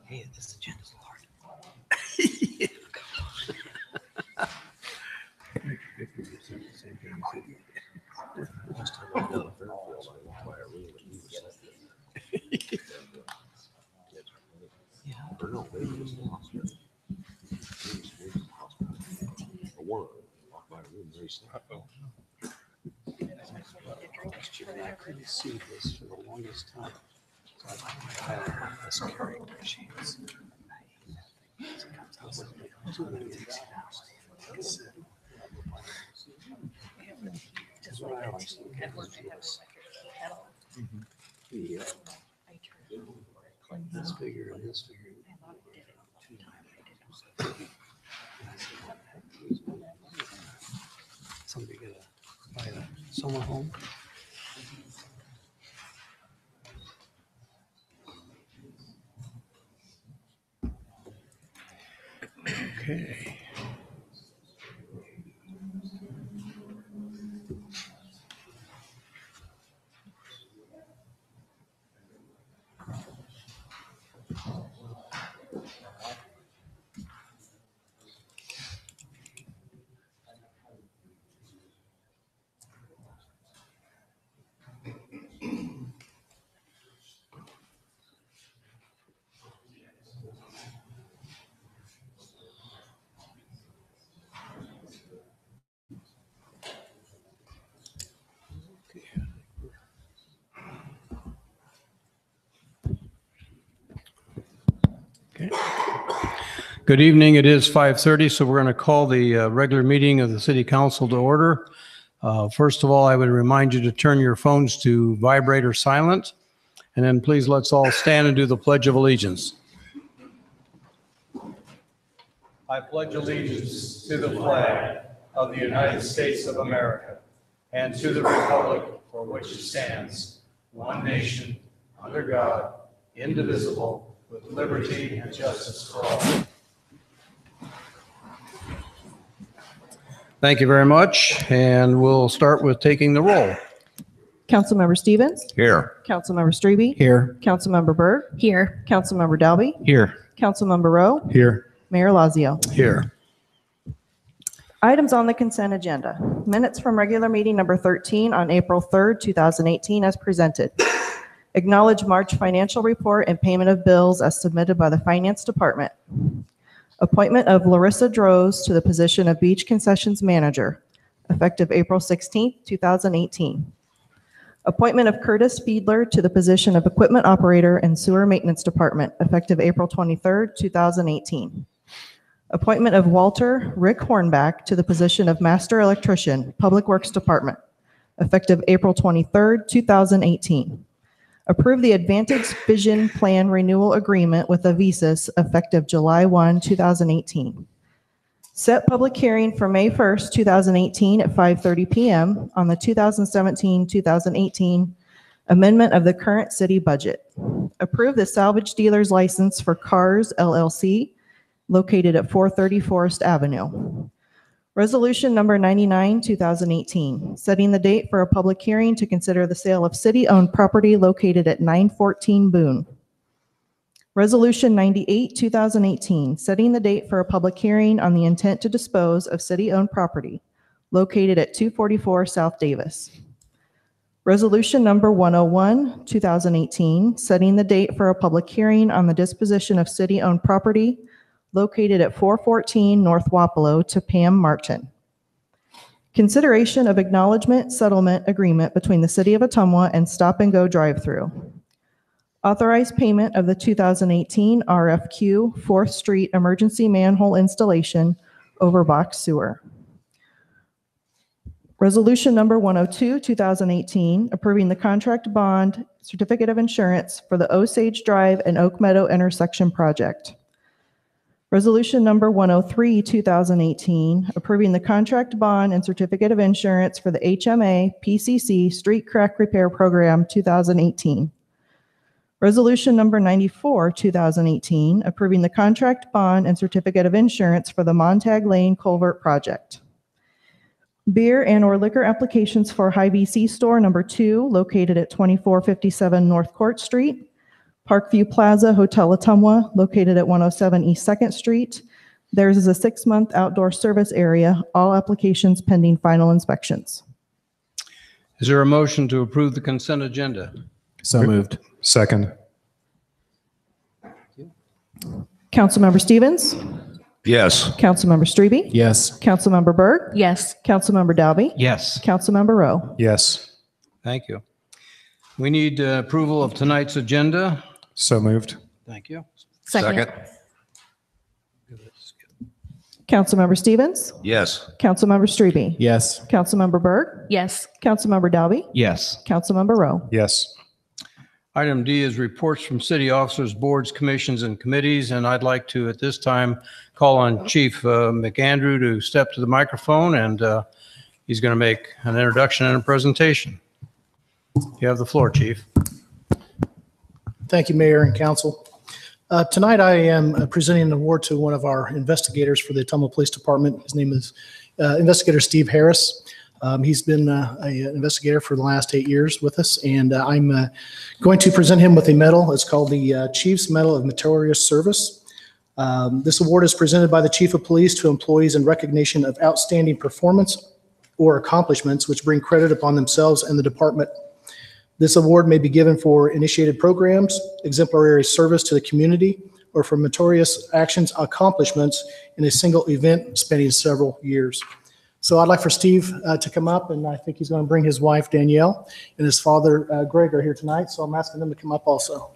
Hey, this agenda's large. Last time I was down at Fairfield, I walked by a room and he was like, yeah, or no, maybe it was the hospital. Maybe it was the hospital. Or one of them walked by a room very slow. I couldn't see this for the longest time. So I had this carrying machines. That's what I always look at. This figure and this figure. Somebody gonna buy a summer home? Okay. Okay. Good evening. It is 5:30, so we're going to call the regular meeting of the City Council to order. First of all, I would remind you to turn your phones to vibrate or silent, and then please let's all stand and do the Pledge of Allegiance. I pledge allegiance to the flag of the United States of America and to the republic for which it stands, one nation, under God, indivisible, with liberty and justice for all. Thank you very much, and we'll start with taking the roll. Councilmember Stevens. Here. Councilmember Strebe. Here. Councilmember Berg. Here. Councilmember Dalby. Here. Councilmember Rowe. Here. Mayor Lazio. Here. Items on the consent agenda. Minutes from regular meeting number 13 on April 3rd, 2018 as presented. Acknowledge March financial report and payment of bills as submitted by the Finance Department. Appointment of Larissa Droz to the position of Beach Concessions Manager, effective April 16th, 2018. Appointment of Curtis Fiedler to the position of Equipment Operator in Sewer Maintenance Department, effective April 23rd, 2018. Appointment of Walter Rick Hornback to the position of Master Electrician, Public Works Department, effective April 23rd, 2018. Approve the Advantage Vision Plan Renewal Agreement with Avisus, effective July 1, 2018. Set public hearing for May 1st, 2018 at 5:30 p.m. on the 2017-2018 amendment of the current city budget. Approve the salvage dealer's license for Cars LLC, located at 430 Forest Avenue. Resolution number 99, 2018, setting the date for a public hearing to consider the sale of city-owned property located at 914 Boone. Resolution 98, 2018, setting the date for a public hearing on the intent to dispose of city-owned property located at 244 South Davis. Resolution number 101, 2018, setting the date for a public hearing on the disposition of city-owned property located at 414 North Wapello to Pam Martin. Consideration of acknowledgement settlement agreement between the City of Ottumwa and Stop and Go drive-through. Authorized payment of the 2018 RFQ 4th Street Emergency Manhole Installation over box sewer. Resolution number 102, 2018, approving the contract bond certificate of insurance for the Osage Drive and Oak Meadow intersection project. Resolution number 103, 2018, approving the contract bond and certificate of insurance for the HMA PCC Street Crack Repair Program 2018. Resolution number 94, 2018, approving the contract bond and certificate of insurance for the Montag Lane Culvert Project. Beer and/or liquor applications for Hy-Vee Store Number 2, located at 2457 North Court Street. Parkview Plaza Hotel Ottumwa, located at 107 East 2nd Street. Theirs is a 6-month outdoor service area. All applications pending final inspections. Is there a motion to approve the consent agenda? So moved. Second. Councilmember Stevens? Yes. Councilmember Strebe? Yes. Councilmember Berg? Yes. Councilmember Dalby? Yes. Councilmember Rowe? Yes. Thank you. We need approval of tonight's agenda. So moved. Thank you. Second. Councilmember Stevens? Yes. Councilmember Strebe? Yes. Councilmember Berg? Yes. Councilmember Dalby? Yes. Councilmember Rowe? Yes. Item D is reports from city officers, boards, commissions, and committees, and I'd like to, at this time, call on Chief McAndrew to step to the microphone, and he's going to make an introduction and a presentation. You have the floor, Chief. Thank you, Mayor and Council. Tonight, I am presenting an award to one of our investigators for the Ottumwa Police Department. His name is Investigator Steve Harris. He's been an investigator for the last 8 years with us, and I'm going to present him with a medal. It's called the Chief's Medal of Meritorious Service. This award is presented by the Chief of Police to employees in recognition of outstanding performance or accomplishments which bring credit upon themselves and the department. This award may be given for initiated programs, exemplary service to the community, or for meritorious actions, accomplishments in a single event spanning several years. So I'd like for Steve to come up, and I think he's going to bring his wife Danielle and his father Greg are here tonight, so I'm asking them to come up also.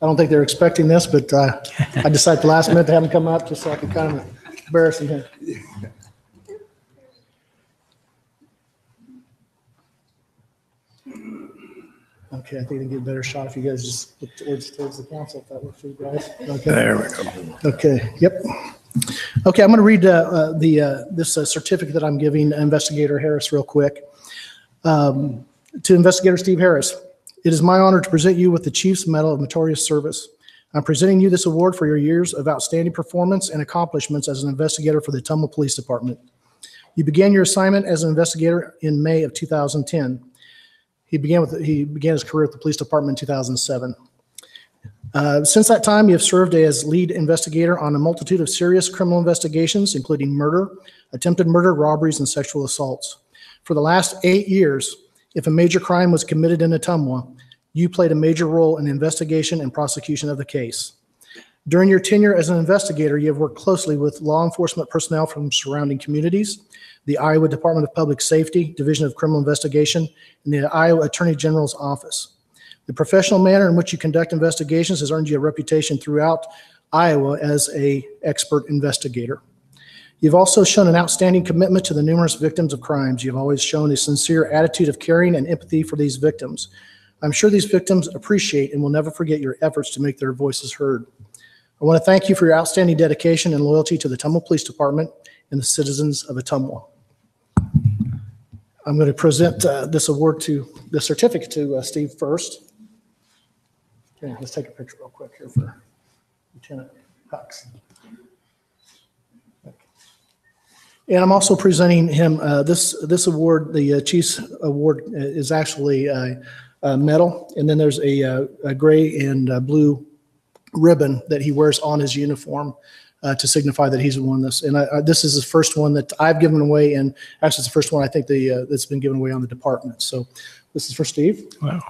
I don't think they're expecting this, but I decided at the last minute to have them come up just so I can kind of embarrass them here. Okay, I think they get a better shot if you guys just look towards the council, if that works for you guys. Okay. There we go. Okay, yep. Okay, I'm going to read this certificate that I'm giving Investigator Harris real quick. To Investigator Steve Harris, it is my honor to present you with the Chief's Medal of Meritorious Service. I'm presenting you this award for your years of outstanding performance and accomplishments as an investigator for the Ottumwa Police Department. You began your assignment as an investigator in May of 2010. He began his career at the police department in 2007. Since that time, you have served as lead investigator on a multitude of serious criminal investigations, including murder, attempted murder, robberies, and sexual assaults. For the last 8 years, if a major crime was committed in Ottumwa, you played a major role in the investigation and prosecution of the case. During your tenure as an investigator, you have worked closely with law enforcement personnel from surrounding communities, the Iowa Department of Public Safety, Division of Criminal Investigation, and the Iowa Attorney General's Office. The professional manner in which you conduct investigations has earned you a reputation throughout Iowa as an expert investigator. You've also shown an outstanding commitment to the numerous victims of crimes. You've always shown a sincere attitude of caring and empathy for these victims. I'm sure these victims appreciate and will never forget your efforts to make their voices heard. I want to thank you for your outstanding dedication and loyalty to the Ottumwa Police Department and the citizens of Ottumwa. I'm going to present this certificate to Steve first. Okay, let's take a picture real quick here for Lieutenant Hux. Okay. And I'm also presenting him this award. The Chief's Award is actually a medal, and then there's a gray and blue ribbon that he wears on his uniform to signify that he's won this. And this is the first one that I've given away, and actually it's the first one I think that's been given away on the department. So this is for Steve. Wow.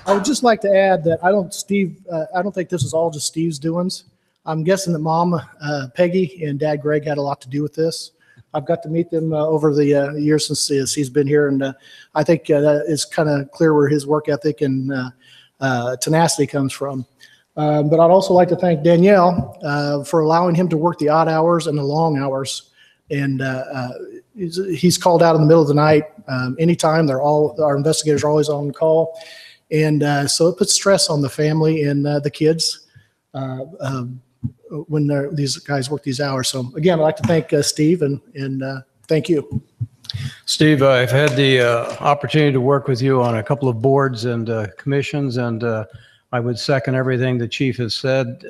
I would just like to add that I don't think this is all just Steve's doings. I'm guessing that Mom Peggy and Dad Greg had a lot to do with this. I've got to meet them over the years since he's been here, and I think that it's kind of clear where his work ethic and tenacity comes from. But I'd also like to thank Danielle for allowing him to work the odd hours and the long hours. And he's called out in the middle of the night anytime. Our investigators are always on call, and so it puts stress on the family and the kids when these guys work these hours. So again, I'd like to thank Steve and thank you. Steve, I've had the opportunity to work with you on a couple of boards and commissions, and I would second everything the chief has said.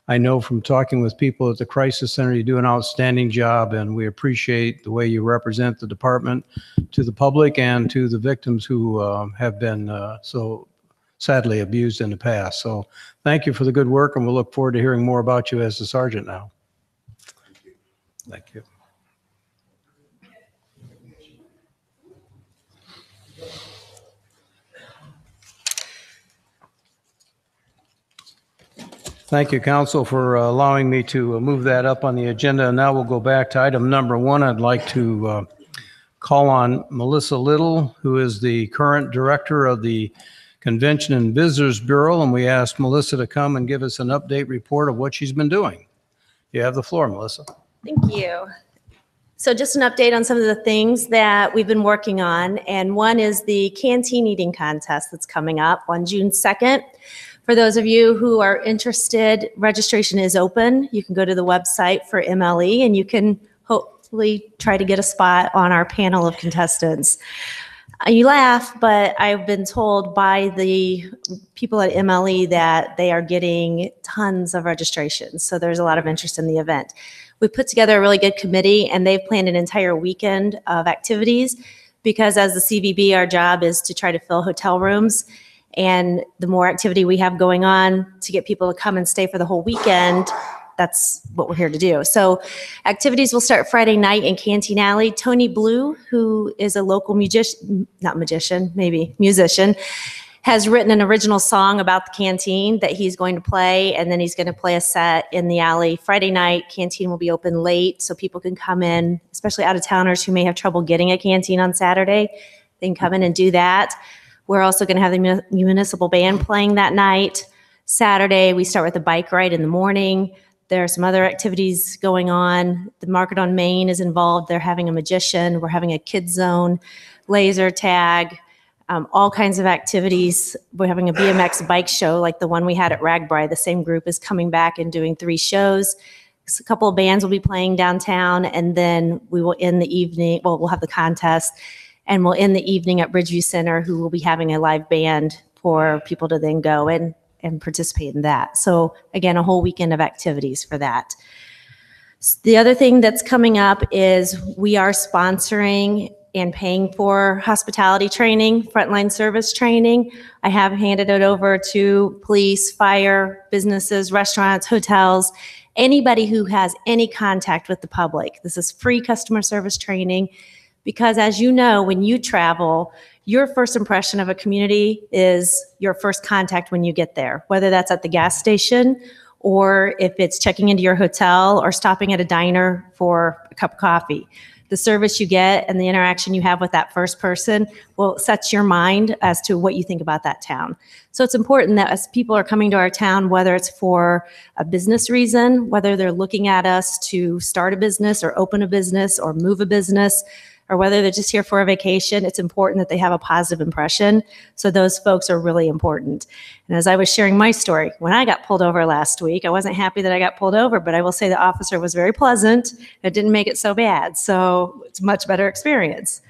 I know from talking with people at the Crisis Center, you do an outstanding job, and we appreciate the way you represent the department to the public and to the victims who have been so sadly abused in the past. So thank you for the good work, and we'll look forward to hearing more about you as the sergeant now. Thank you. Thank you, Council, for allowing me to move that up on the agenda. And now we'll go back to item number 1. I'd like to call on Melissa Little, who is the current director of the Convention and Visitors Bureau, and we asked Melissa to come and give us an update report of what she's been doing. You have the floor, Melissa. Thank you. So just an update on some of the things that we've been working on, and one is the canteen eating contest that's coming up on June 2nd. For those of you who are interested, registration is open. You can go to the website for MLE and you can hopefully try to get a spot on our panel of contestants. You laugh, but I've been told by the people at MLE that they are getting tons of registrations. So there's a lot of interest in the event. We put together a really good committee and they've planned an entire weekend of activities because as the CVB, our job is to try to fill hotel rooms. And the more activity we have going on to get people to come and stay for the whole weekend, that's what we're here to do. So activities will start Friday night in Canteen Alley. Tony Blue, who is a local musician, has written an original song about the canteen that he's going to play, and then he's going to play a set in the alley. Friday night, canteen will be open late so people can come in, especially out-of-towners who may have trouble getting a canteen on Saturday. They can come in and do that. We're also going to have the municipal band playing that night. Saturday, we start with a bike ride in the morning. There are some other activities going on. The Market on Main is involved. They're having a magician. We're having a kids zone, laser tag, all kinds of activities. We're having a BMX bike show like the one we had at Ragbri. The same group is coming back and doing 3 shows. A couple of bands will be playing downtown, and then we will end the evening, well, we'll have the contest, and we'll end the evening at Bridgeview Center, who will be having a live band for people to then go and participate in that. So again, a whole weekend of activities for that. The other thing that's coming up is we are sponsoring and paying for hospitality training, frontline service training. I have handed it over to police, fire, businesses, restaurants, hotels, anybody who has any contact with the public. This is free customer service training. Because as you know, when you travel, your first impression of a community is your first contact when you get there, whether that's at the gas station or if it's checking into your hotel or stopping at a diner for a cup of coffee. The service you get and the interaction you have with that first person will set your mind as to what you think about that town. So it's important that as people are coming to our town, whether it's for a business reason, whether they're looking at us to start a business or open a business or move a business, or whether they're just here for a vacation, it's important that they have a positive impression. So those folks are really important. And as I was sharing my story, when I got pulled over last week, I wasn't happy that I got pulled over, but I will say the officer was very pleasant. It didn't make it so bad. So it's a much better experience.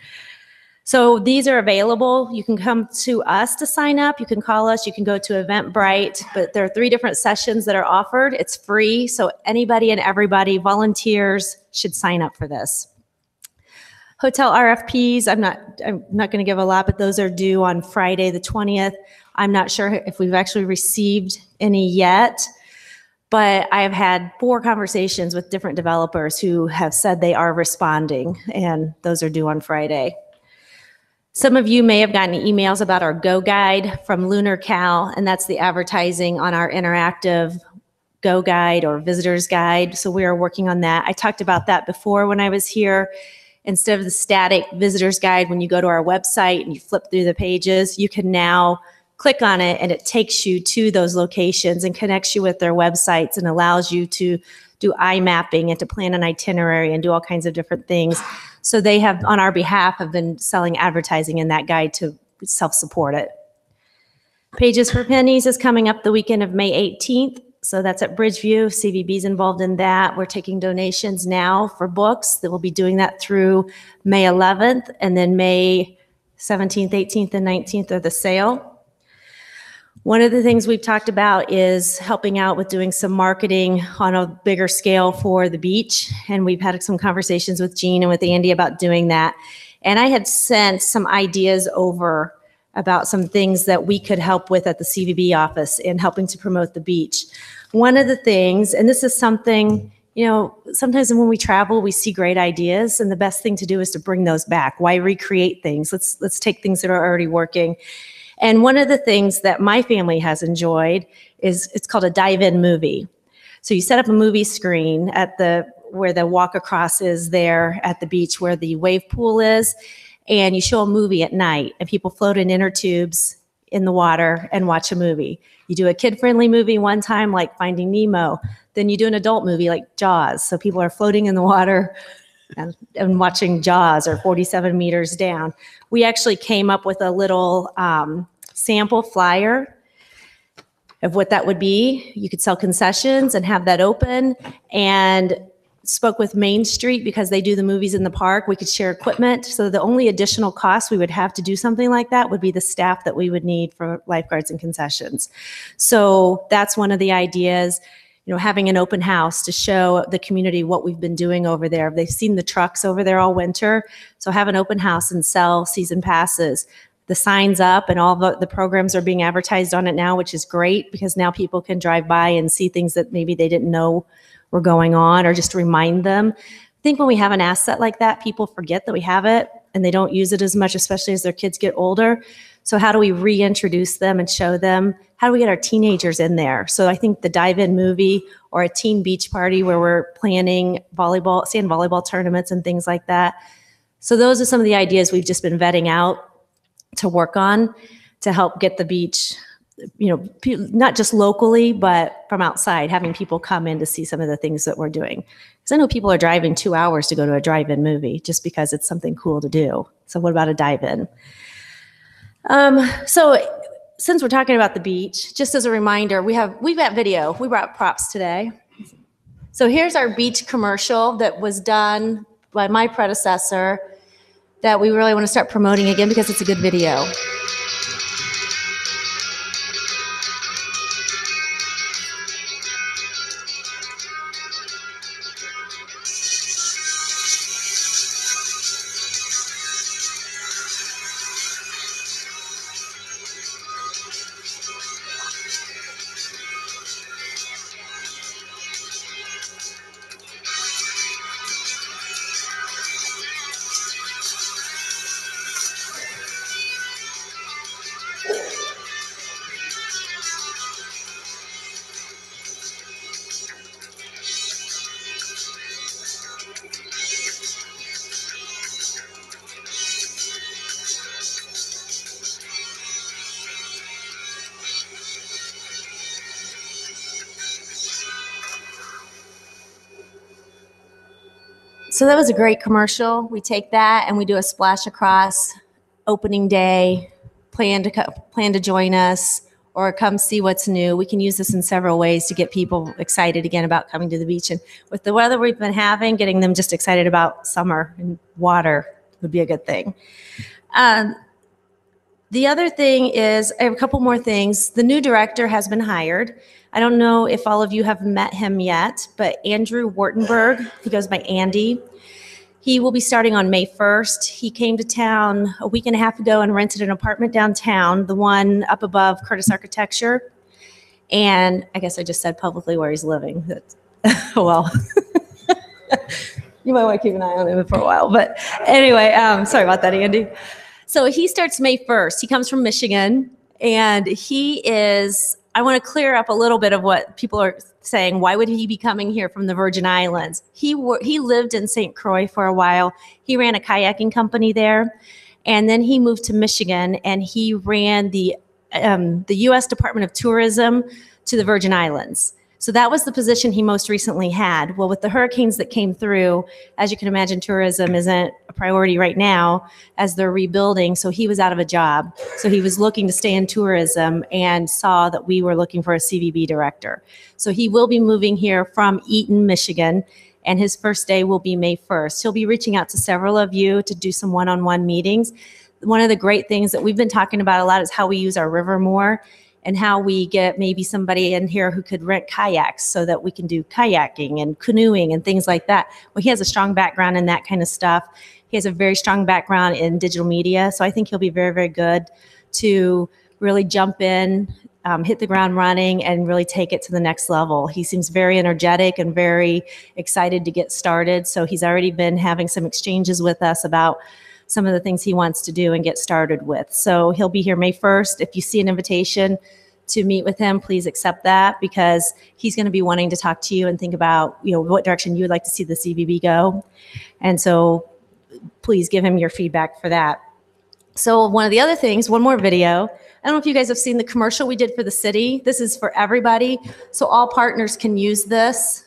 So these are available. You can come to us to sign up. You can call us. You can go to Eventbrite. But there are 3 different sessions that are offered. It's free. So anybody and everybody, volunteers, should sign up for this. Hotel RFPs, I'm not going to give a lot, but those are due on Friday the 20th. I'm not sure if we've actually received any yet, but I have had 4 conversations with different developers who have said they are responding, and those are due on Friday. Some of you may have gotten emails about our Go Guide from Lunar Cal, and that's the advertising on our interactive Go Guide or Visitor's Guide. So we are working on that. I talked about that before when I was here. Instead of the static visitor's guide, when you go to our website and you flip through the pages, you can now click on it and it takes you to those locations and connects you with their websites and allows you to do eye mapping and to plan an itinerary and do all kinds of different things. So they have, on our behalf, have been selling advertising in that guide to self-support it. Pages for Pennies is coming up the weekend of May 18th. So that's at Bridgeview. CVB's involved in that. We're taking donations now for books. That we'll be doing that through May 11th, and then May 17th, 18th, and 19th are the sale. One of the things we've talked about is helping out with doing some marketing on a bigger scale for the beach. And we've had some conversations with Jean and with Andy about doing that. And I had sent some ideas over about some things that we could help with at the CVB office in helping to promote the beach. One of the things, and this is something, you know, sometimes when we travel, we see great ideas, and the best thing to do is to bring those back. Why recreate things? Let's take things that are already working. And one of the things that my family has enjoyed is it's called a dive-in movie. So you set up a movie screen at where the walk across is there at the beach where the wave pool is, and you show a movie at night, and people float in inner tubes in the water and watch a movie. You do a kid-friendly movie one time like Finding Nemo, then you do an adult movie like Jaws. So people are floating in the water and watching Jaws or 47 meters down. We actually came up with a little sample flyer of what that would be. You could sell concessions and have that open, and spoke with Main Street because they do the movies in the park. We could share equipment. So the only additional cost we would have to do something like that would be the staff that we would need for lifeguards and concessions. So that's one of the ideas. You know, having an open house to show the community what we've been doing over there. They've seen the trucks over there all winter. So have an open house and sell season passes. The sign's up and all the programs are being advertised on it now, which is great because now people can drive by and see things that maybe they didn't know were going on, or just remind them. I think when we have an asset like that, people forget that we have it and they don't use it as much, especially as their kids get older. So how do we reintroduce them and show them? How do we get our teenagers in there? So I think the dive-in movie or a teen beach party where we're planning sand volleyball tournaments and things like that. So those are some of the ideas we've just been vetting out to work on to help get the beach, you know, not just locally, but from outside, having people come in to see some of the things that we're doing. Because I know people are driving 2 hours to go to a drive-in movie just because it's something cool to do. So what about a dive-in? So since we're talking about the beach, just as a reminder, we've got video. We brought props today. So here's our beach commercial that was done by my predecessor that we really want to start promoting again because it's a good video. So that was a great commercial. We take that and we do a splash across opening day, plan to join us or come see what's new. We can use this in several ways to get people excited again about coming to the beach. And with the weather we've been having, getting them just excited about summer and water would be a good thing. The other thing is, I have a couple more things. The new director has been hired. I don't know if all of you have met him yet, but Andrew Wartenberg, he goes by Andy. He will be starting on May 1st. He came to town a week and a half ago and rented an apartment downtown, the one up above Curtis Architecture. And I guess I just said publicly where he's living. Well, you might want to keep an eye on him for a while. But anyway, sorry about that, Andy. So he starts May 1st. He comes from Michigan, and he is, I want to clear up a little bit of what people are saying. Why would he be coming here from the Virgin Islands? He lived in St. Croix for a while. He ran a kayaking company there, and then he moved to Michigan, and he ran the U.S. Department of Tourism to the Virgin Islands. So that was the position he most recently had. Well, with the hurricanes that came through, as you can imagine, tourism isn't a priority right now as they're rebuilding. So he was out of a job. So he was looking to stay in tourism and saw that we were looking for a CVB director. So he will be moving here from Eaton, Michigan, and his first day will be May 1st. He'll be reaching out to several of you to do some one-on-one meetings. One of the great things that we've been talking about a lot is how we use our river more, and how we get maybe somebody in here who could rent kayaks so that we can do kayaking and canoeing and things like that. Well, he has a strong background in that kind of stuff. He has a very strong background in digital media. So I think he'll be very, very good to really jump in, hit the ground running, and really take it to the next level. He seems very energetic and very excited to get started. So he's already been having some exchanges with us about some of the things he wants to do and get started with. So he'll be here May 1st. If you see an invitation to meet with him, please accept that, because he's going to be wanting to talk to you and think about, what direction you would like to see the CVB go. And so please give him your feedback for that. So one of the other things, one more video. I don't know if you guys have seen the commercial we did for the city. This is for everybody. So all partners can use this.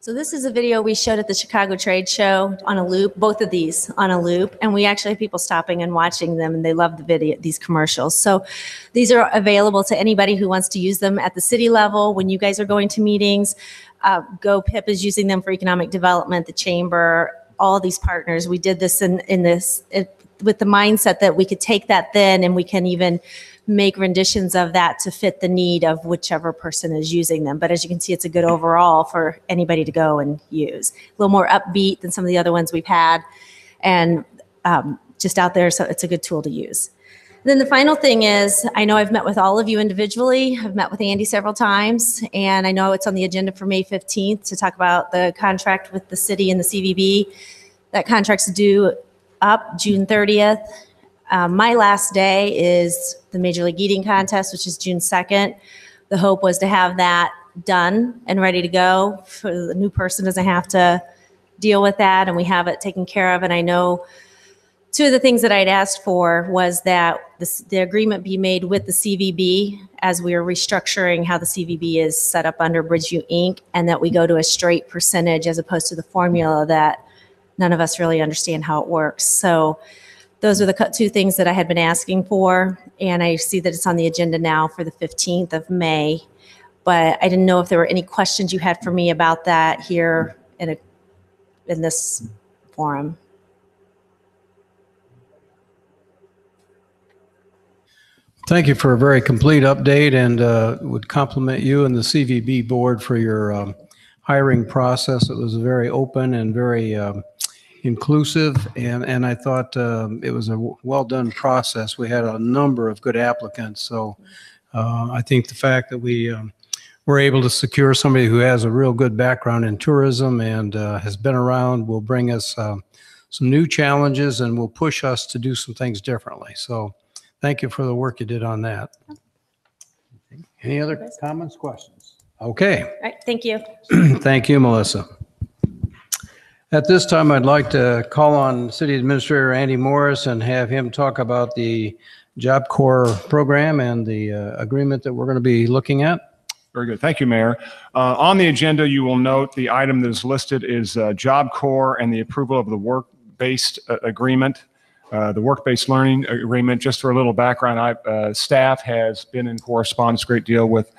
So this is a video we showed at the Chicago Trade Show on a loop, both of these on a loop, and we actually have people stopping and watching them, and they love the video, these commercials. So these are available to anybody who wants to use them at the city level. When you guys are going to meetings, GoPIP is using them for economic development, the chamber, all of these partners. We did this with the mindset that we could take that then, and we can even make renditions of that to fit the need of whichever person is using them. But as you can see, it's a good overall for anybody to go and use. A little more upbeat than some of the other ones we've had, and just out there, so it's a good tool to use. Then the final thing is, I know I've met with all of you individually. I've met with Andy several times, and I know it's on the agenda for May 15th to talk about the contract with the city and the CVB. That contract's due up June 30th. My last day is the Major League Eating Contest, which is June 2nd. The hope was to have that done and ready to go, for the new person doesn't have to deal with that, and we have it taken care of. And I know two of the things that I'd asked for was that the agreement be made with the CVB as we are restructuring how the CVB is set up under Bridgeview Inc., and that we go to a straight percentage as opposed to the formula that none of us really understand how it works. So those are the two things that I had been asking for, and I see that it's on the agenda now for the 15th of May. But I didn't know if there were any questions you had for me about that here in this forum. Thank you for a very complete update, and would compliment you and the CVB board for your hiring process. It was very open and very inclusive, and I thought it was a well-done process. We had a number of good applicants, so I think the fact that we were able to secure somebody who has a real good background in tourism and has been around will bring us some new challenges and will push us to do some things differently. So thank you for the work you did on that. Any other comments, questions? Okay. All right, thank you. Thank you, Melissa. At this time, I'd like to call on City Administrator Andy Morris and have him talk about the Job Corps program and the agreement that we're going to be looking at. Very good. Thank you, Mayor. On the agenda, you will note the item that is listed is Job Corps and the approval of the work work-based agreement. The work-based learning agreement, just for a little background, staff has been in correspondence a great deal with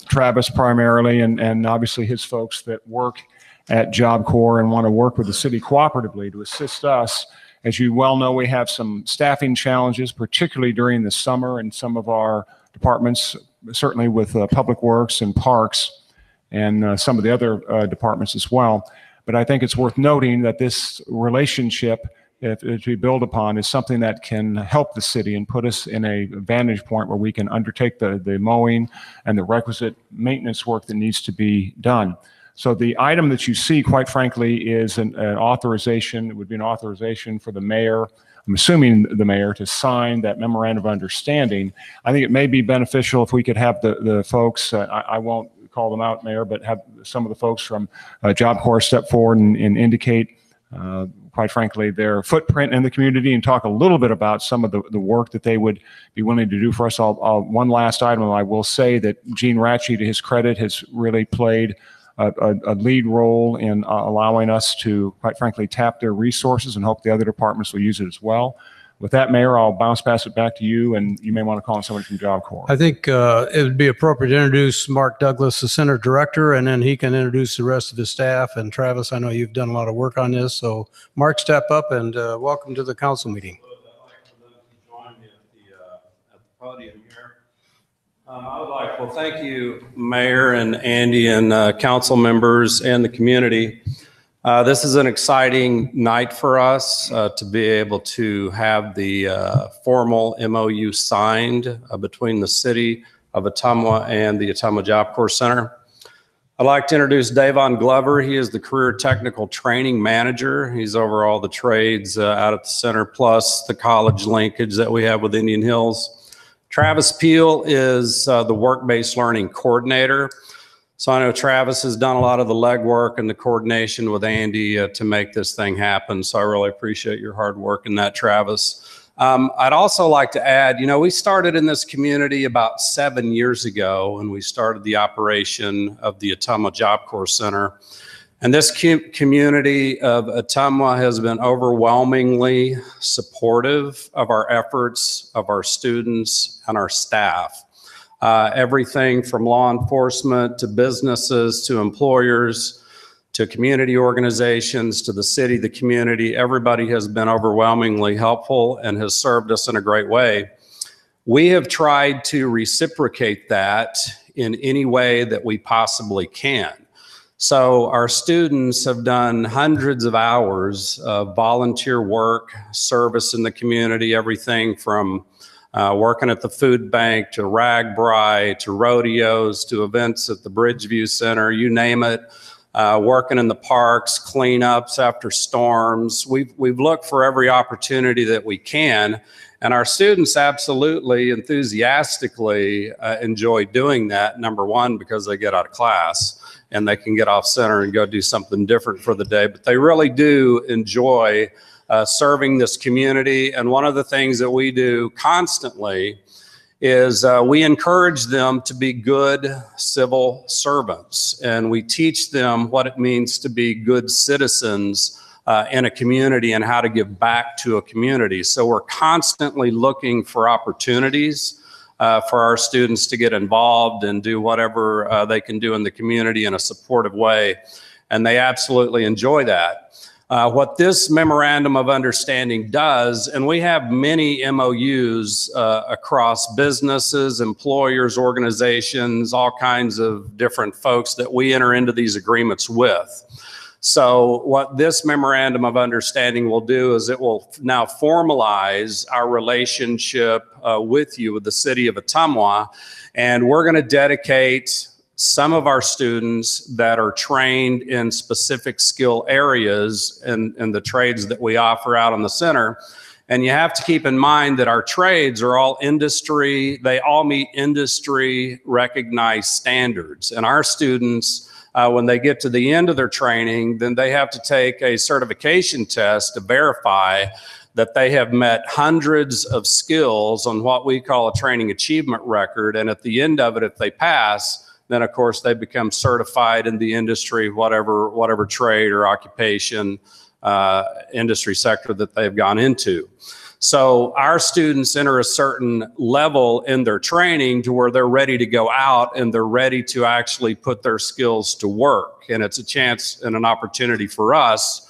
Travis primarily, and obviously his folks that work at Job Corps and want to work with the city cooperatively to assist us. As you well know, we have some staffing challenges, particularly during the summer in some of our departments, certainly with Public Works and Parks and some of the other departments as well. But I think it's worth noting that this relationship, if we build upon, is something that can help the city and put us in a vantage point where we can undertake the mowing and the requisite maintenance work that needs to be done. So the item that you see, quite frankly, is an authorization. It would be an authorization for the mayor, I'm assuming the mayor, to sign that memorandum of understanding. I think it may be beneficial if we could have the folks, I won't call them out, Mayor, but have some of the folks from Job Corps step forward and indicate, quite frankly, their footprint in the community and talk a little bit about some of the work that they would be willing to do for us. One last item, I will say that Gene Ratchey, to his credit, has really played a lead role in allowing us to, quite frankly, tap their resources, and hope the other departments will use it as well. With that, Mayor, I'll pass it back to you, and you may want to call on somebody from Job Corps. I think it would be appropriate to introduce Mark Douglas, the Center Director, and then he can introduce the rest of his staff. And Travis, I know you've done a lot of work on this, so Mark, step up and welcome to the council meeting. I'd like for them to join me at the podium here. I would like, well, thank you, Mayor and Andy and council members and the community. This is an exciting night for us to be able to have the formal MOU signed between the city of Ottumwa and the Ottumwa Job Corps Center. I'd like to introduce Davon Glover. He is the Career Technical Training Manager. He's over all the trades out at the center, plus the college linkage that we have with Indian Hills. Travis Peel is the Work-Based Learning Coordinator. So I know Travis has done a lot of the legwork and the coordination with Andy to make this thing happen. So I really appreciate your hard work in that, Travis. I'd also like to add, you know, we started in this community about 7 years ago, and we started the operation of the Ottumwa Job Corps Center. And this community of Ottumwa has been overwhelmingly supportive of our efforts, of our students and our staff. Everything from law enforcement to businesses to employers to community organizations to the city, the community, everybody has been overwhelmingly helpful and has served us in a great way. We have tried to reciprocate that in any way that we possibly can. So our students have done hundreds of hours of volunteer work, service in the community, everything from working at the food bank to RAGBRAI to rodeos to events at the Bridgeview Center, you name it, working in the parks, cleanups after storms. We've looked for every opportunity that we can, and our students absolutely enthusiastically enjoy doing that, number one, because they get out of class and they can get off center and go do something different for the day, but they really do enjoy serving this community. And one of the things that we do constantly is we encourage them to be good civil servants, and we teach them what it means to be good citizens in a community and how to give back to a community. So we're constantly looking for opportunities for our students to get involved and do whatever they can do in the community in a supportive way, and they absolutely enjoy that. What this memorandum of understanding does, and we have many MOUs across businesses, employers, organizations, all kinds of different folks that we enter into these agreements with. So what this memorandum of understanding will do is it will now formalize our relationship with you, with the city of Ottumwa, and we're going to dedicate some of our students that are trained in specific skill areas in the trades that we offer out on the center. And you have to keep in mind that our trades are all industry, they all meet industry recognized standards. And our students, when they get to the end of their training, then they have to take a certification test to verify that they have met hundreds of skills on what we call a training achievement record. And at the end of it, if they pass, then of course they become certified in the industry, whatever trade or occupation industry sector that they've gone into. So our students enter a certain level in their training to where they're ready to go out and they're ready to actually put their skills to work. And it's a chance and an opportunity for us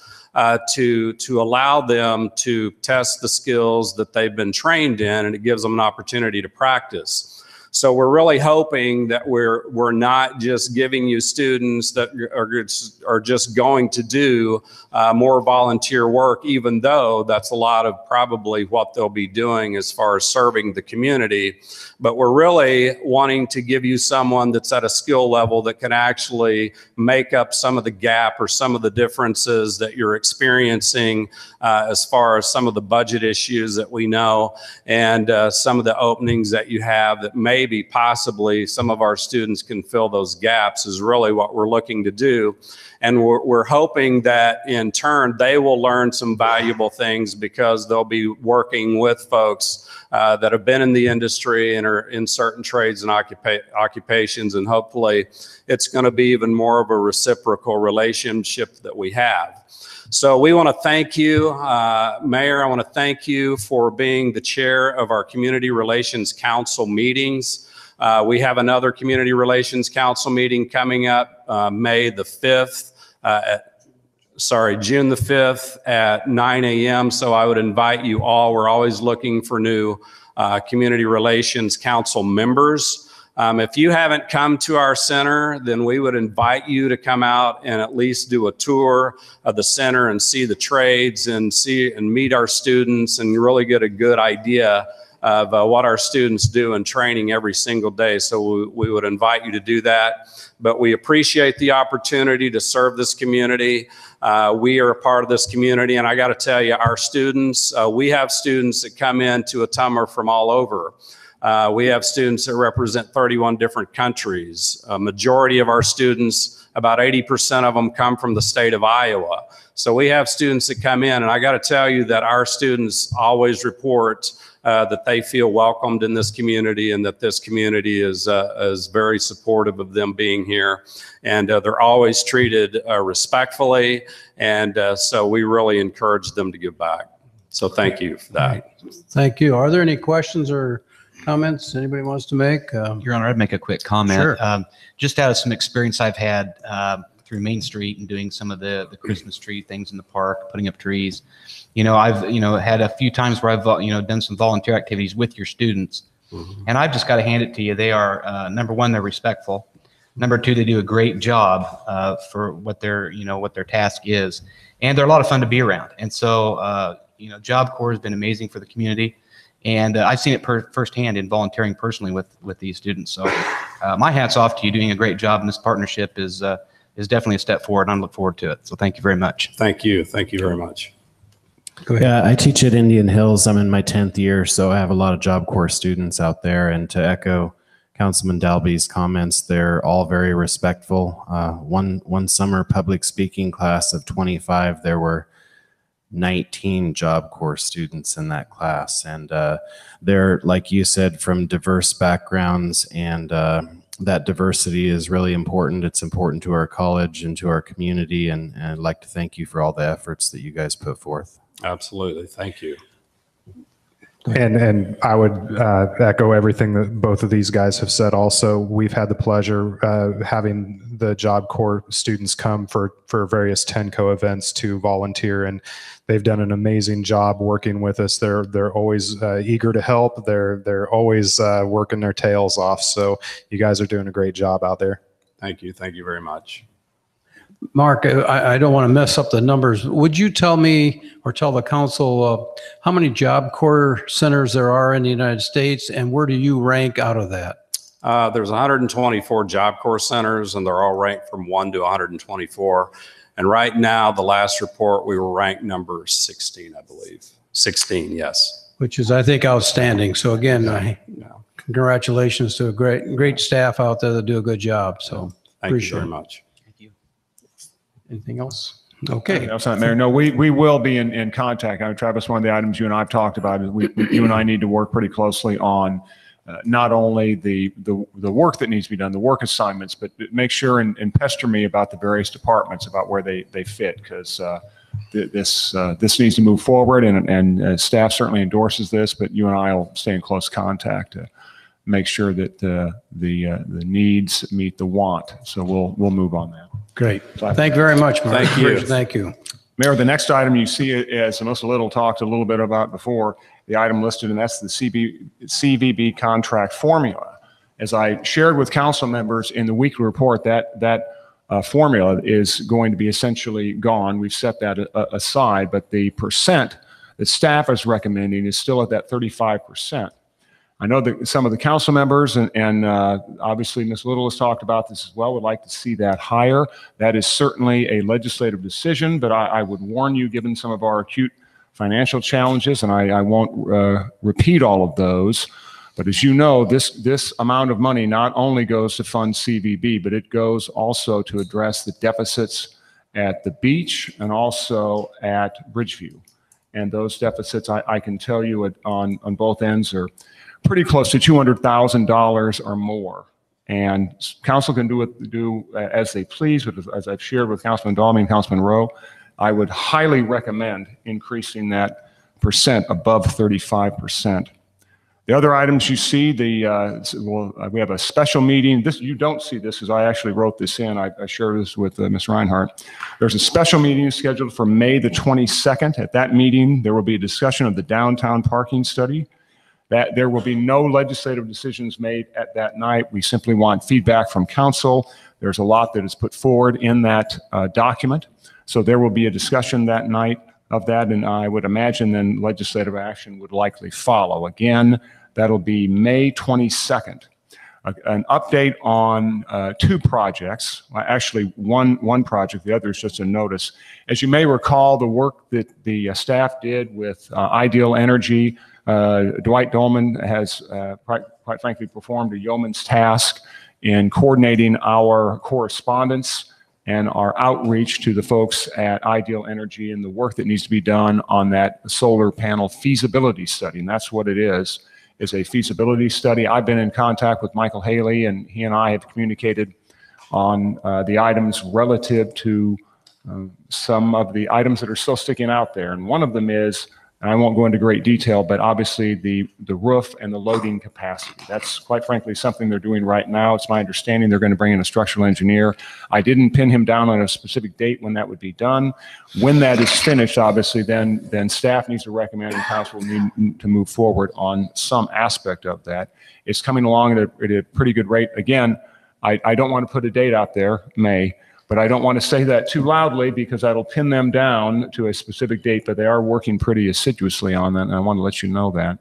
to allow them to test the skills that they've been trained in, and it gives them an opportunity to practice. So we're really hoping that we're not just giving you students that are just going to do more volunteer work, even though that's a lot of probably what they'll be doing as far as serving the community. But we're really wanting to give you someone that's at a skill level that can actually make up some of the gap or some of the differences that you're experiencing as far as some of the budget issues that we know, and some of the openings that you have that maybe possibly some of our students can fill those gaps is really what we're looking to do. And we're hoping that in turn they will learn some valuable things because they'll be working with folks that have been in the industry and are in certain trades and occupations, and hopefully it's going to be even more of a reciprocal relationship that we have. So we want to thank you, Mayor. I want to thank you for being the chair of our Community Relations Council meetings. We have another Community Relations Council meeting coming up June the 5th at 9 a.m. So I would invite you all. We're always looking for new Community Relations Council members. If you haven't come to our center, then we would invite you to come out and at least do a tour of the center and see the trades and meet our students and really get a good idea of what our students do in training every single day. So we would invite you to do that. But we appreciate the opportunity to serve this community. We are a part of this community, and I got to tell you, our students, we have students that come into Ottumwa from all over. We have students that represent 31 different countries. A majority of our students, about 80% of them, come from the state of Iowa. So we have students that come in, and I got to tell you that our students always report that they feel welcomed in this community, and that this community is very supportive of them being here. And they're always treated respectfully, and so we really encourage them to give back. So thank you for that. Thank you. Are there any questions or comments anybody wants to make? Your Honor, I'd make a quick comment. Sure. Just out of some experience I've had through Main Street and doing some of the Christmas tree things in the park, putting up trees. I've had a few times where I've done some volunteer activities with your students, and I've just got to hand it to you. They are number one, they're respectful. Number two, they do a great job for what their task is, and they're a lot of fun to be around. And so Job Corps has been amazing for the community. And I've seen it firsthand in volunteering personally with these students. So my hat's off to you, doing a great job. And this partnership is definitely a step forward, and I look forward to it. So thank you very much. Thank you. Thank you very much. Go ahead. Yeah, I teach at Indian Hills. I'm in my 10th year, so I have a lot of Job Corps students out there. And to echo Councilman Dalby's comments, they're all very respectful. One summer public speaking class of 25, there were 19 Job Corps students in that class, and they're, like you said, from diverse backgrounds, and that diversity is really important. It's important to our college and to our community, and I'd like to thank you for all the efforts that you guys put forth. Absolutely. Thank you. And I would echo everything that both of these guys have said. Also, we've had the pleasure having the Job Corps students come for various TENCO events to volunteer, and they've done an amazing job working with us. They're always eager to help. They're always working their tails off. So you guys are doing a great job out there. Thank you. Thank you very much. Mark, I don't want to mess up the numbers. Would you tell me or tell the council how many Job Corps centers there are in the United States, and where do you rank out of that? There's 124 Job Corps centers, and they're all ranked from 1 to 124. And right now, the last report, we were ranked number 16, I believe. 16, yes. Which is, I think, outstanding. So again, congratulations to a great staff out there that do a good job. So Thank you very much. Anything else? Okay. That's not, Mayor. No, we will be in contact. I mean, Travis, one of the items you and I have talked about is you and I need to work pretty closely on not only the work that needs to be done, the work assignments, but make sure and pester me about the various departments, about where they fit, because this needs to move forward, and staff certainly endorses this, but you and I will stay in close contact to make sure that the needs meet the want. So we'll move on that. Great. Thank you very much, Mayor. Thank you. Thank you. Mayor, the next item you see, as Melissa Little talked a little bit about before, the item listed, and that's the CVB contract formula. As I shared with council members in the weekly report, that formula is going to be essentially gone. We've set that aside, but the percent that staff is recommending is still at that 35%. I know that some of the council members and obviously Ms. Little has talked about this as well, would like to see that higher. That is certainly a legislative decision, but I would warn you, given some of our acute financial challenges, and I won't repeat all of those, but as you know, this amount of money not only goes to fund CVB, but it goes also to address the deficits at the beach and also at Bridgeview. And those deficits, I can tell you on both ends, are pretty close to $200,000 or more. And council can do as they please, but as I've shared with Councilman Dalby and Councilman Rowe, I would highly recommend increasing that percent above 35%. The other items you see, we have a special meeting. You don't see this, as I actually wrote this in. I shared this with Ms. Reinhardt. There's a special meeting scheduled for May the 22nd. At that meeting, there will be a discussion of the downtown parking study. That there will be no legislative decisions made at that night. We simply want feedback from council. There's a lot that is put forward in that document. So there will be a discussion that night of that, and I would imagine then legislative action would likely follow. Again, that'll be May 22nd. An update on two projects, actually one project, the other is just a notice. As you may recall, the work that the staff did with Ideal Energy, Dwight Dolman has quite frankly performed a yeoman's task in coordinating our correspondence and our outreach to the folks at Ideal Energy and the work that needs to be done on that solar panel feasibility study. And that's what it is a feasibility study. I've been in contact with Michael Haley, and he and I have communicated on the items relative to some of the items that are still sticking out there. And one of them is, and I won't go into great detail, but obviously the roof and the loading capacity. That's quite frankly something they're doing right now. It's my understanding they're going to bring in a structural engineer. I didn't pin him down on a specific date when that would be done. When that is finished, obviously, then staff needs to recommend and council need to move forward on some aspect of that. It's coming along at a pretty good rate. Again, I don't want to put a date out there, May, but I don't want to say that too loudly because that'll pin them down to a specific date, but they are working pretty assiduously on that, and I want to let you know that.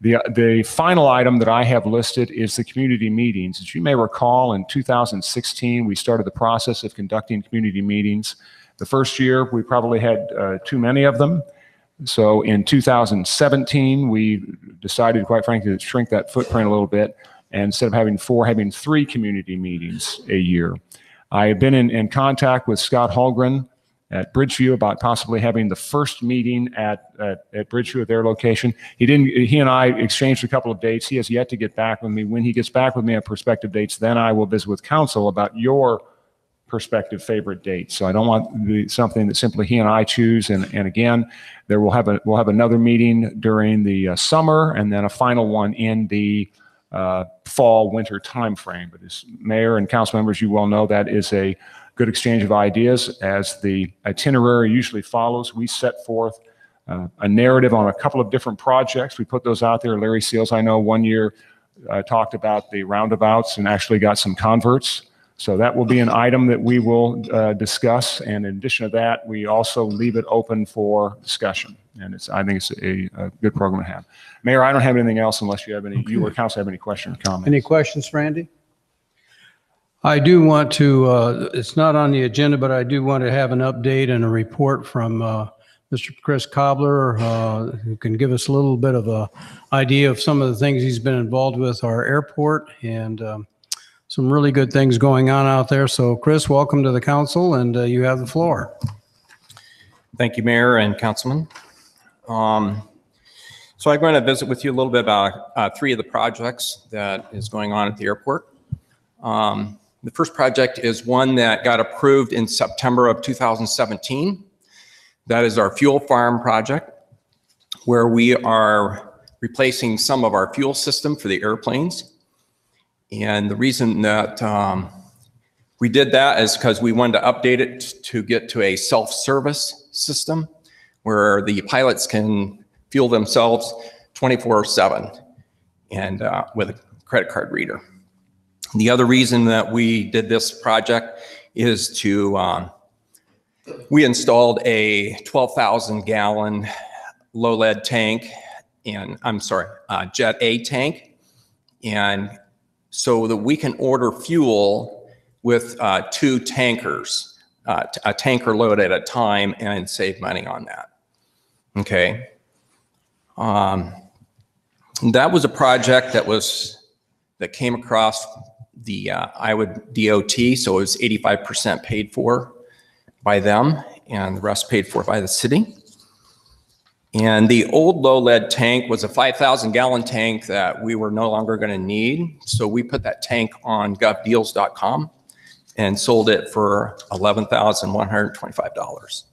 The final item that I have listed is the community meetings. As you may recall, in 2016, we started the process of conducting community meetings. The first year, we probably had too many of them. So in 2017, we decided, quite frankly, to shrink that footprint a little bit, and instead of having 4, having 3 community meetings a year. I have been in contact with Scott Holgren at Bridgeview about possibly having the first meeting at Bridgeview at their location. He and I exchanged a couple of dates. He has yet to get back with me. When he gets back with me on prospective dates, then I will visit with council about your prospective favorite dates. So I don't want something that simply he and I choose. And again, we'll have another meeting during the summer, and then a final one in the fall, winter timeframe. But as mayor and council members, you well know that is a good exchange of ideas. As the itinerary usually follows, we set forth a narrative on a couple of different projects. We put those out there. Larry Seals, I know, one year talked about the roundabouts and actually got some converts. So that will be an item that we will discuss. And in addition to that, we also leave it open for discussion. And I think it's a good program to have. Mayor, I don't have anything else unless you have any, you or council have any questions or comments. Any questions, Randy? I do want to, it's not on the agenda, but I do want to have an update and a report from Mr. Chris Cobbler, who can give us a little bit of a idea of some of the things he's been involved with our airport and some really good things going on out there. So Chris, welcome to the council, and you have the floor. Thank you, Mayor and Councilman. So I'm going to visit with you a little bit about 3 of the projects that is going on at the airport. The first project is one that got approved in September of 2017. That is our fuel farm project, where we are replacing some of our fuel system for the airplanes. And the reason that we did that is because we wanted to update it to get to a self-service system where the pilots can fuel themselves 24/7 and with a credit card reader. The other reason that we did this project is to, we installed a 12,000 gallon low lead tank and Jet A tank. And so that we can order fuel with 2 tankers, a tanker load at a time, and save money on that. Okay. That was a project that came across the Iowa DOT, so it was 85% paid for by them, and the rest paid for by the city. And the old low lead tank was a 5,000 gallon tank that we were no longer going to need. So we put that tank on govdeals.com and sold it for $11,125.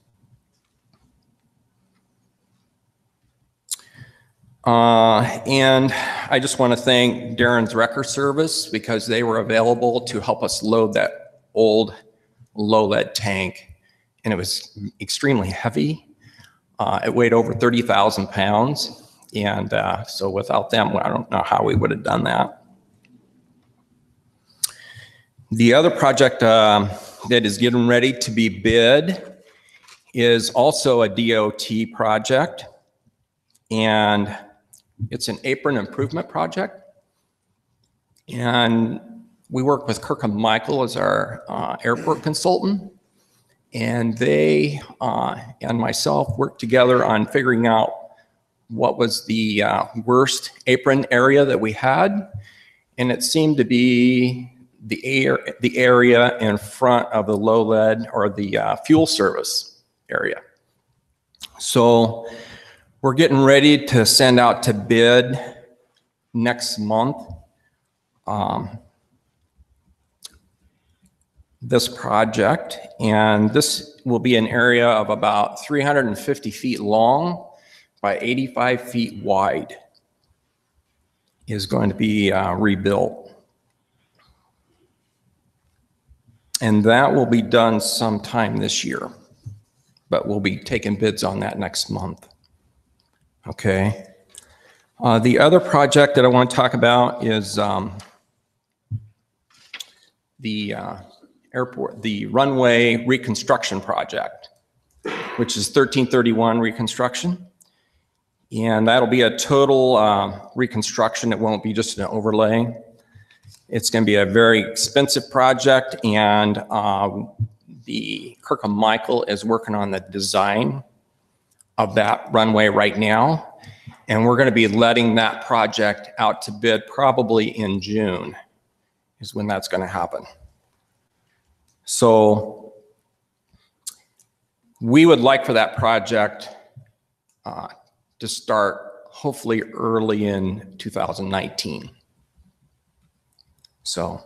And I just want to thank Darren's Wrecker Service because they were available to help us load that old low lead tank. And it was extremely heavy. It weighed over 30,000 pounds. And so without them, I don't know how we would have done that. The other project that is getting ready to be bid is also a DOT project. And it's an apron improvement project. And we work with Kirkham Michael as our airport consultant. And they and myself worked together on figuring out what was the worst apron area that we had. And it seemed to be the area in front of the low lead or the fuel service area. So we're getting ready to send out to bid next month. This project, and this will be an area of about 350 feet long by 85 feet wide, is going to be rebuilt. And that will be done sometime this year, but we'll be taking bids on that next month. Okay. The other project that I want to talk about is the runway reconstruction project, which is 1331 reconstruction. And that'll be a total reconstruction. It won't be just an overlay. It's going to be a very expensive project, and the Kirkham Michael is working on the design of that runway right now. And we're going to be letting that project out to bid probably in June is when that's going to happen. So we would like for that project to start hopefully early in 2019. So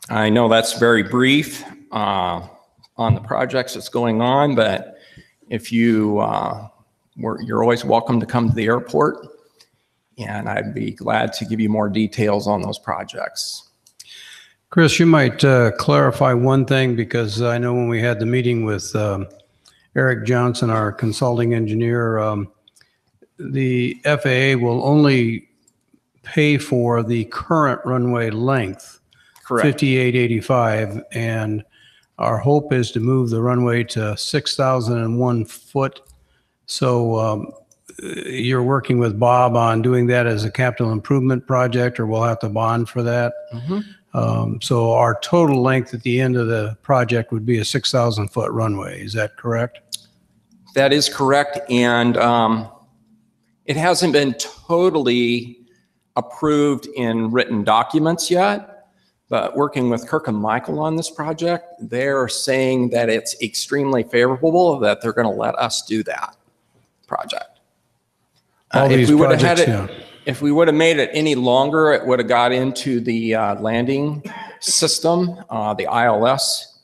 I know that's very brief on the projects that's going on, but if you, you're always welcome to come to the airport, and I'd be glad to give you more details on those projects. Chris, you might clarify one thing, because I know when we had the meeting with Eric Johnson, our consulting engineer, the FAA will only pay for the current runway length, Correct. 5885, and our hope is to move the runway to 6,001 foot. So you're working with Bob on doing that as a capital improvement project, or we'll have to bond for that. Mm-hmm. So our total length at the end of the project would be a 6,000 foot runway. Is that correct? That is correct. And it hasn't been totally approved in written documents yet, but working with Kirkham Michael on this project, they're saying that it's extremely favorable that they're going to let us do that project. If we would have had it, if we would have made it any longer, it would have got into the landing system, the ILS,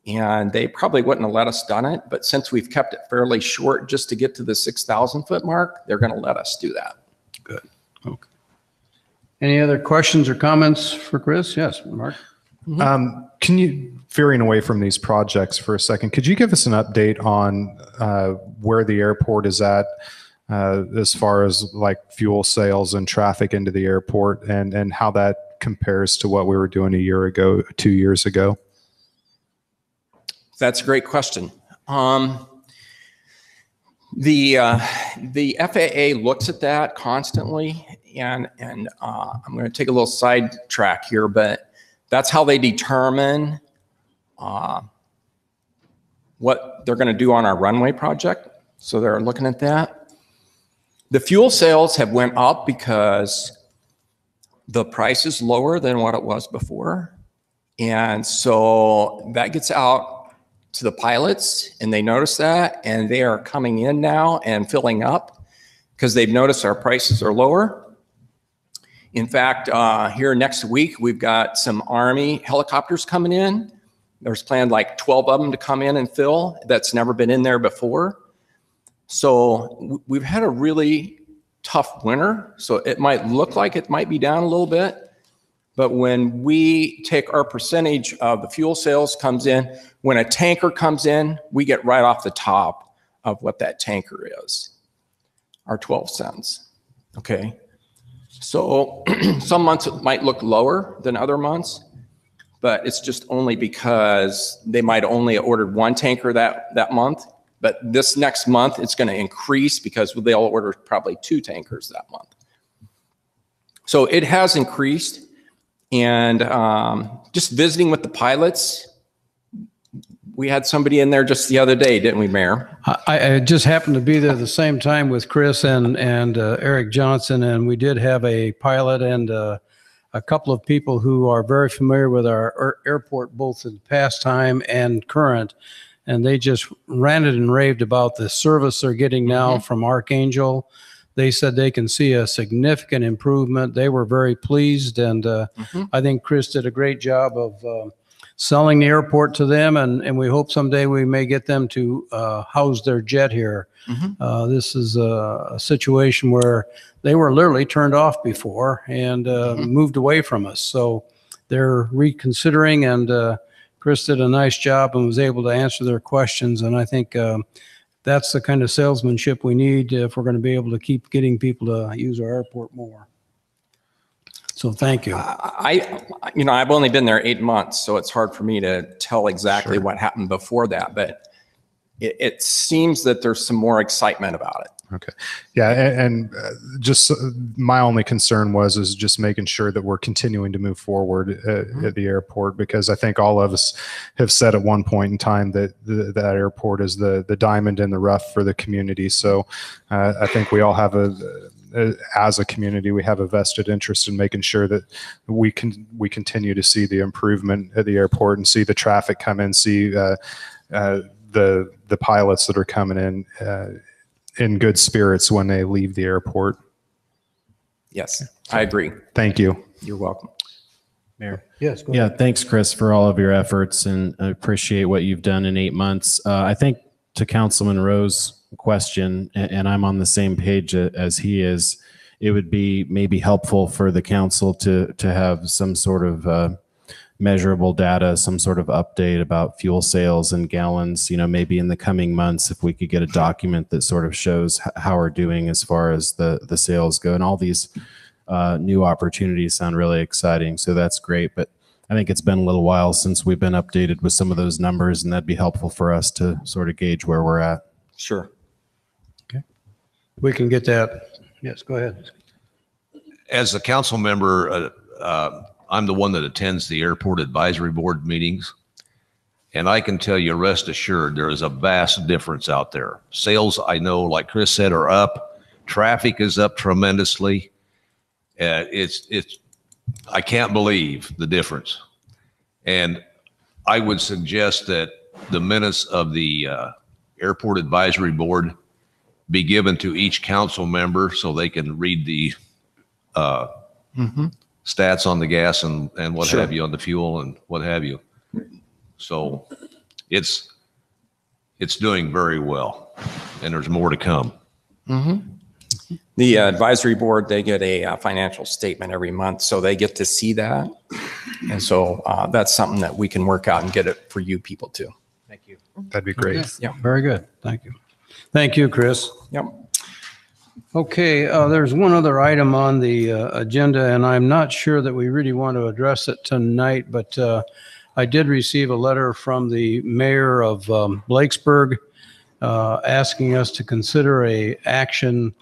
and they probably wouldn't have let us done it. But since we've kept it fairly short just to get to the 6,000 foot mark, they're going to let us do that. Good. Okay. Any other questions or comments for Chris? Yes, Mark? Can you, veering away from these projects for a second, could you give us an update on where the airport is at as far as like fuel sales and traffic into the airport, and how that compares to what we were doing a year ago, 2 years ago? That's a great question. The FAA looks at that constantly, and I'm going to take a little sidetrack here, but that's how they determine what they're going to do on our runway project. So they're looking at that. The fuel sales have went up because the price is lower than what it was before. And so that gets out to the pilots, and they notice that, and they are coming in now and filling up because they've noticed our prices are lower. In fact, here next week, we've got some Army helicopters coming in. There's planned like 12 of them to come in and fill. That's never been in there before. So we've had a really tough winter. So it might look like it might be down a little bit. But when we take our percentage of the fuel sales comes in, when a tanker comes in, we get right off the top of what that tanker is, our 12 cents. Okay. So some months it might look lower than other months, but it's just only because they might only have ordered one tanker that month. But this next month, it's going to increase because they'll order probably 2 tankers that month. So it has increased. And just visiting with the pilots, we had somebody in there just the other day, didn't we, Mayor? I just happened to be there the same time with Chris and Eric Johnson, and we did have a pilot and a couple of people who are very familiar with our airport, both in past time and current. And they just ranted and raved about the service they're getting now from Archangel. They said they can see a significant improvement. They were very pleased, and I think Chris did a great job of selling the airport to them, and we hope someday we may get them to house their jet here. This is a situation where they were literally turned off before and moved away from us. So they're reconsidering, and Chris did a nice job and was able to answer their questions. And I think that's the kind of salesmanship we need if we're going to be able to keep getting people to use our airport more. So thank you. I've only been there 8 months, so it's hard for me to tell exactly what happened before that, but it seems that there's some more excitement about it. Okay. Yeah. And just my only concern is just making sure that we're continuing to move forward at the airport, because I think all of us have said at one point in time that that airport is the diamond in the rough for the community. So I think we all have as a community, we have a vested interest in making sure that we continue to see the improvement at the airport and see the traffic come in, see the pilots that are coming in good spirits when they leave the airport. Yes, I agree. Thank you. You're welcome. Mayor. Yes. Go ahead. Yeah. Thanks, Chris, for all of your efforts, and I appreciate what you've done in 8 months. I think to Councilman Rowe's question, and I'm on the same page as he is, it would be maybe helpful for the council to have some sort of measurable data, some sort of update about fuel sales and gallons, maybe in the coming months, if we could get a document that sort of shows how we're doing as far as the sales go. And all these new opportunities sound really exciting, so that's great. But I think it's been a little while since we've been updated with some of those numbers, and that'd be helpful for us to sort of gauge where we're at. Sure. Okay. We can get that. Yes, go ahead. As a council member, I'm the one that attends the airport advisory board meetings. And I can tell you, rest assured, there is a vast difference out there. Sales, I know, like Chris said, are up. Traffic is up tremendously. I can't believe the difference. And I would suggest that the minutes of the airport advisory board be given to each council member so they can read the stats on the gas and what have you, on the fuel and what have you. So it's doing very well, and there's more to come. The advisory board, they get a financial statement every month, so they get to see that. And so that's something that we can work out and get it for you people too. Thank you. That'd be great. Yeah. Very good. Thank you. Thank you, Chris. Yep. Okay, there's one other item on the agenda, and I'm not sure that we really want to address it tonight, but I did receive a letter from the mayor of Blakesburg asking us to consider a action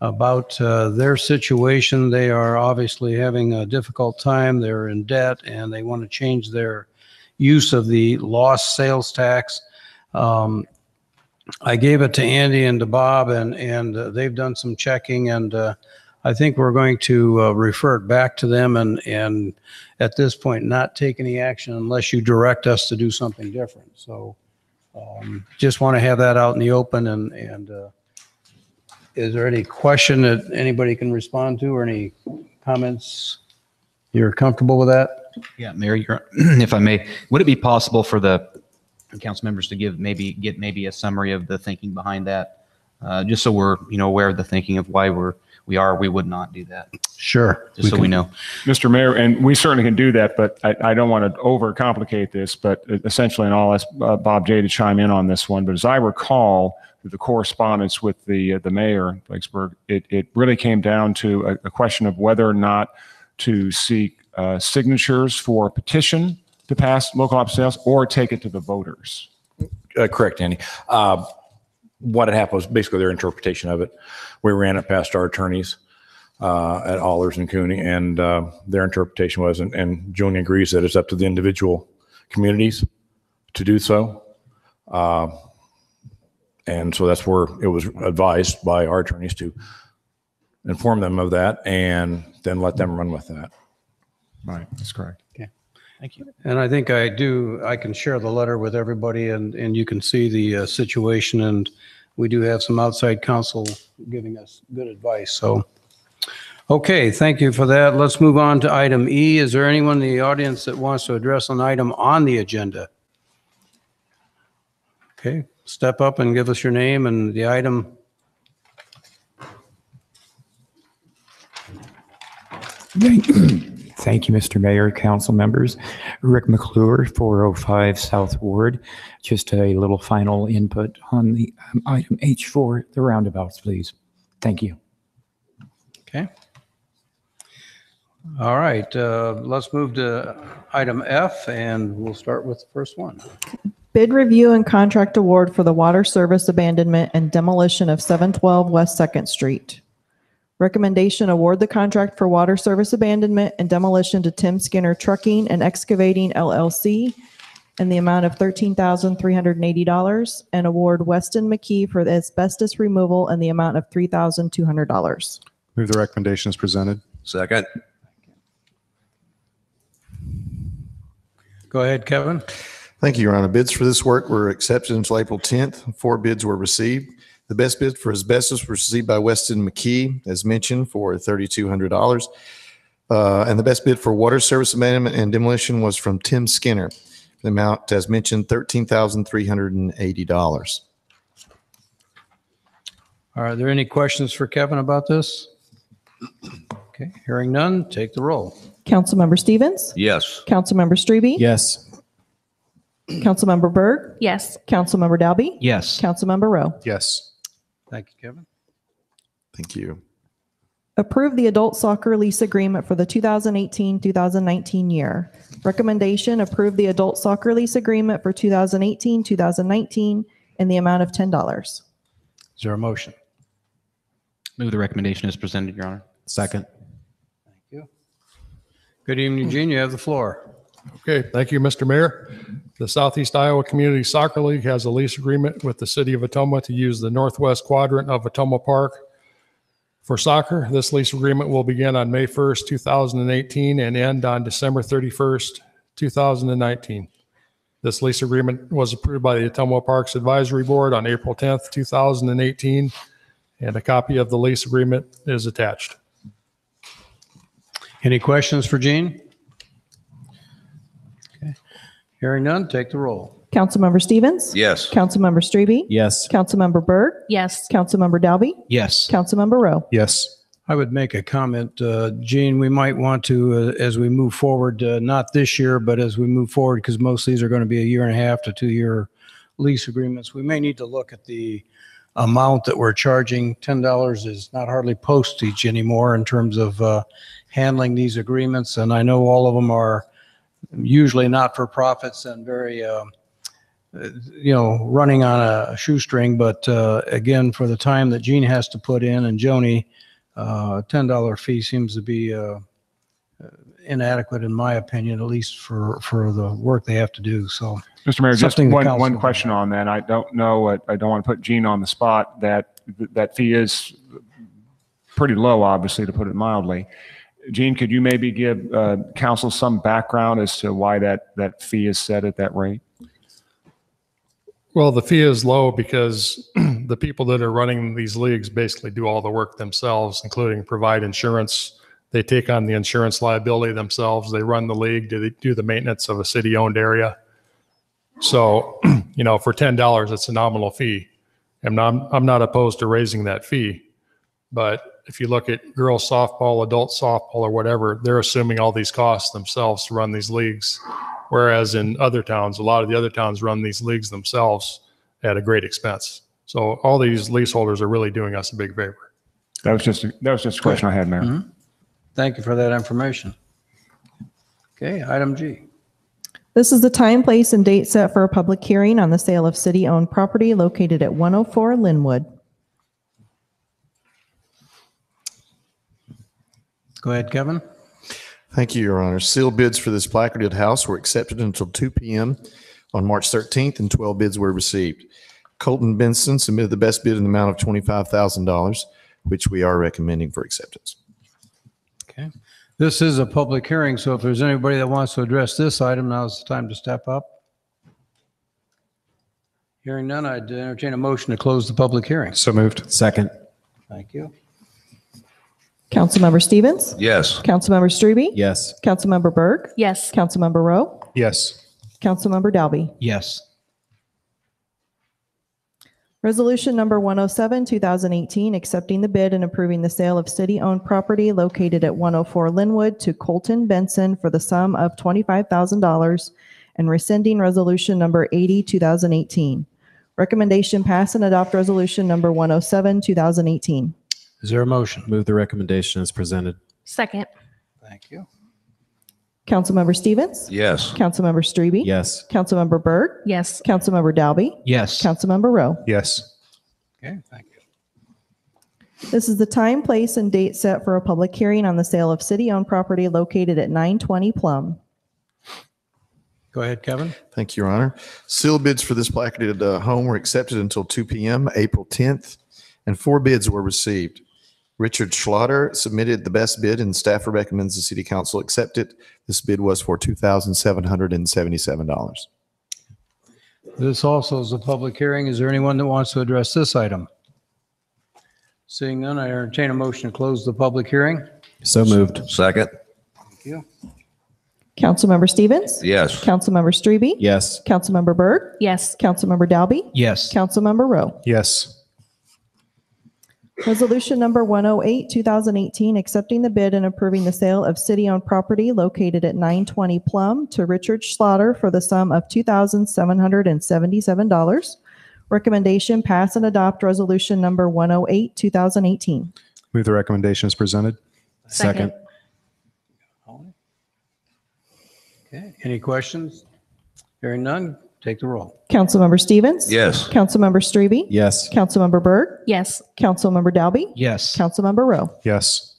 about their situation. They are obviously having a difficult time. They're in debt, and they want to change their use of the lost sales tax. I gave it to Andy and to Bob, and they've done some checking, and I think we're going to refer it back to them and at this point not take any action unless you direct us to do something different. So just want to have that out in the open, and is there any question that anybody can respond to or any comments? You're comfortable with that? Yeah, Mayor, if I may, would it be possible for the council members to get maybe a summary of the thinking behind that, just so we're aware of the thinking of why we would not do that. Sure. Just so we know. Mr. Mayor, and we certainly can do that, but I don't want to overcomplicate this, but essentially, and I'll ask Bob J to chime in on this one, but as I recall, the correspondence with the mayor of Blakesburg, it really came down to a question of whether or not to seek signatures for a petition to pass local option sales or take it to the voters. Correct, Andy. What had happened was basically their interpretation of it. We ran it past our attorneys at Allers and Cooney, and their interpretation was, and Joni agrees, that it's up to the individual communities to do so. And so that's where it was advised by our attorneys to inform them of that and then let them run with that. Right, that's correct. Okay. Thank you. And I think I can share the letter with everybody, and you can see the situation, and we do have some outside counsel giving us good advice. So, okay, thank you for that. Let's move on to item E. Is there anyone in the audience that wants to address an item on the agenda? Okay, step up and give us your name and the item. Thank you, Mr. Mayor, council members. Rick McClure, 405 South Ward. Just a little final input on the item H4, the roundabouts, please. Thank you. Okay. All right, let's move to item F, and we'll start with the first one. Bid review and contract award for the water service abandonment and demolition of 712 West 2nd Street. Recommendation: award the contract for water service abandonment and demolition to Tim Skinner Trucking and Excavating LLC in the amount of $13,380, and award Weston McKee for the asbestos removal in the amount of $3,200. Move the recommendation as presented. Second. Go ahead, Kevin. Thank you, Your Honor. Bids for this work were accepted until April 10th. 4 bids were received. The best bid for asbestos was received by Weston McKee, as mentioned, for $3,200. And the best bid for water service abandonment and demolition was from Tim Skinner. The amount, as mentioned, $13,380. Are there any questions for Kevin about this? Okay, hearing none, take the roll. Councilmember Stevens? Yes. Councilmember Strebe? Yes. Councilmember Berg? Yes. Councilmember Dalby? Yes. Councilmember Rowe? Yes. Thank you, Kevin. Thank you. Approve the adult soccer lease agreement for the 2018-2019 year. Recommendation: approve the adult soccer lease agreement for 2018-2019 in the amount of $10. Is there a motion? Move the recommendation as presented, Your Honor. Second. Thank you. Good evening, Eugene. You have the floor. Okay, thank you, Mr. Mayor. The Southeast Iowa Community Soccer League has a lease agreement with the city of Ottumwa to use the northwest quadrant of Ottumwa Park for soccer. This lease agreement will begin on May 1st, 2018 and end on December 31st, 2019. This lease agreement was approved by the Ottumwa Parks Advisory Board on April 10th, 2018, and a copy of the lease agreement is attached. Any questions for Gene? Okay. Hearing none, take the roll. Councilmember Stevens? Yes. Councilmember Strebe? Yes. Councilmember Byrd? Yes. Councilmember Dalby? Yes. Councilmember Rowe? Yes. I would make a comment, Gene, we might want to, as we move forward, not this year, but as we move forward, because most of these are going to be 1.5 to 2 year lease agreements, we may need to look at the amount that we're charging. $10 is not hardly postage anymore in terms of handling these agreements. And I know all of them are usually not for profits and very, running on a shoestring. But again, for the time that Gene has to put in and Joni, $10 fee seems to be inadequate in my opinion, at least for the work they have to do. So, Mr. Mayor, just something the council one can- question on that. I don't know, I don't want to put Gene on the spot. That fee is pretty low, obviously, to put it mildly. Gene, could you maybe give council some background as to why that fee is set at that rate? Well, the fee is low because the people that are running these leagues basically do all the work themselves, including provide insurance. They take on the insurance liability themselves. They run the league, do the maintenance of a city-owned area. So, for $10, it's a nominal fee. And I'm not opposed to raising that fee. But if you look at girls softball, adult softball, or whatever, they're assuming all these costs themselves to run these leagues. Whereas in other towns, a lot of the other towns run these leagues themselves at a great expense. So all these leaseholders are really doing us a big favor. That was just a question I had, Mayor. Mhm. Thank you for that information. Okay, item G. This is the time, place, and date set for a public hearing on the sale of city-owned property located at 104 Linwood. Go ahead, Kevin. Thank you, Your Honor. Sealed bids for this placarded house were accepted until 2 p.m. on March 13th, and 12 bids were received. Colton Benson submitted the best bid in the amount of $25,000, which we are recommending for acceptance. Okay. This is a public hearing, so if there's anybody that wants to address this item, now's the time to step up. Hearing none, I'd entertain a motion to close the public hearing. So moved. Second. Thank you. Councilmember Stevens? Yes. Councilmember Strebe? Yes. Councilmember Byrd? Yes. Councilmember Rowe? Yes. Councilmember Dalby? Yes. Resolution number 107, 2018, accepting the bid and approving the sale of city-owned property located at 104 Linwood to Colton Benson for the sum of $25,000 and rescinding resolution number 80, 2018. Recommendation pass and adopt resolution number 107, 2018. Is there a motion? Move the recommendation as presented. Second. Thank you. Councilmember Stevens? Yes. Councilmember Strebe? Yes. Councilmember Byrd? Yes. Councilmember Dalby? Yes. Councilmember Rowe? Yes. Okay, thank you. This is the time, place, and date set for a public hearing on the sale of city-owned property located at 920 Plum. Go ahead, Kevin. Thank you, Your Honor. Sealed bids for this placarded home were accepted until 2 p.m., April 10th, and 4 bids were received. Richard Schlatter submitted the best bid, and staff recommends the city council accept it. This bid was for $2,777. This also is a public hearing. Is there anyone that wants to address this item? Seeing none, I entertain a motion to close the public hearing. So moved. Second. Thank you. Councilmember Stevens? Yes. Councilmember Strebe? Yes. Councilmember Byrd? Yes. Councilmember Dalby? Yes. Councilmember Rowe? Yes. Resolution number 108, 2018, accepting the bid and approving the sale of city-owned property located at 920 Plum to Richard Schlatter for the sum of $2,777. Recommendation pass and adopt resolution number 108, 2018. Move the recommendation as presented. Second. Okay, any questions? Hearing none, take the roll. Councilmember Stevens? Yes. Councilmember Strebe? Yes. Councilmember Byrd? Yes. Councilmember Dalby? Yes. Councilmember Rowe? Yes.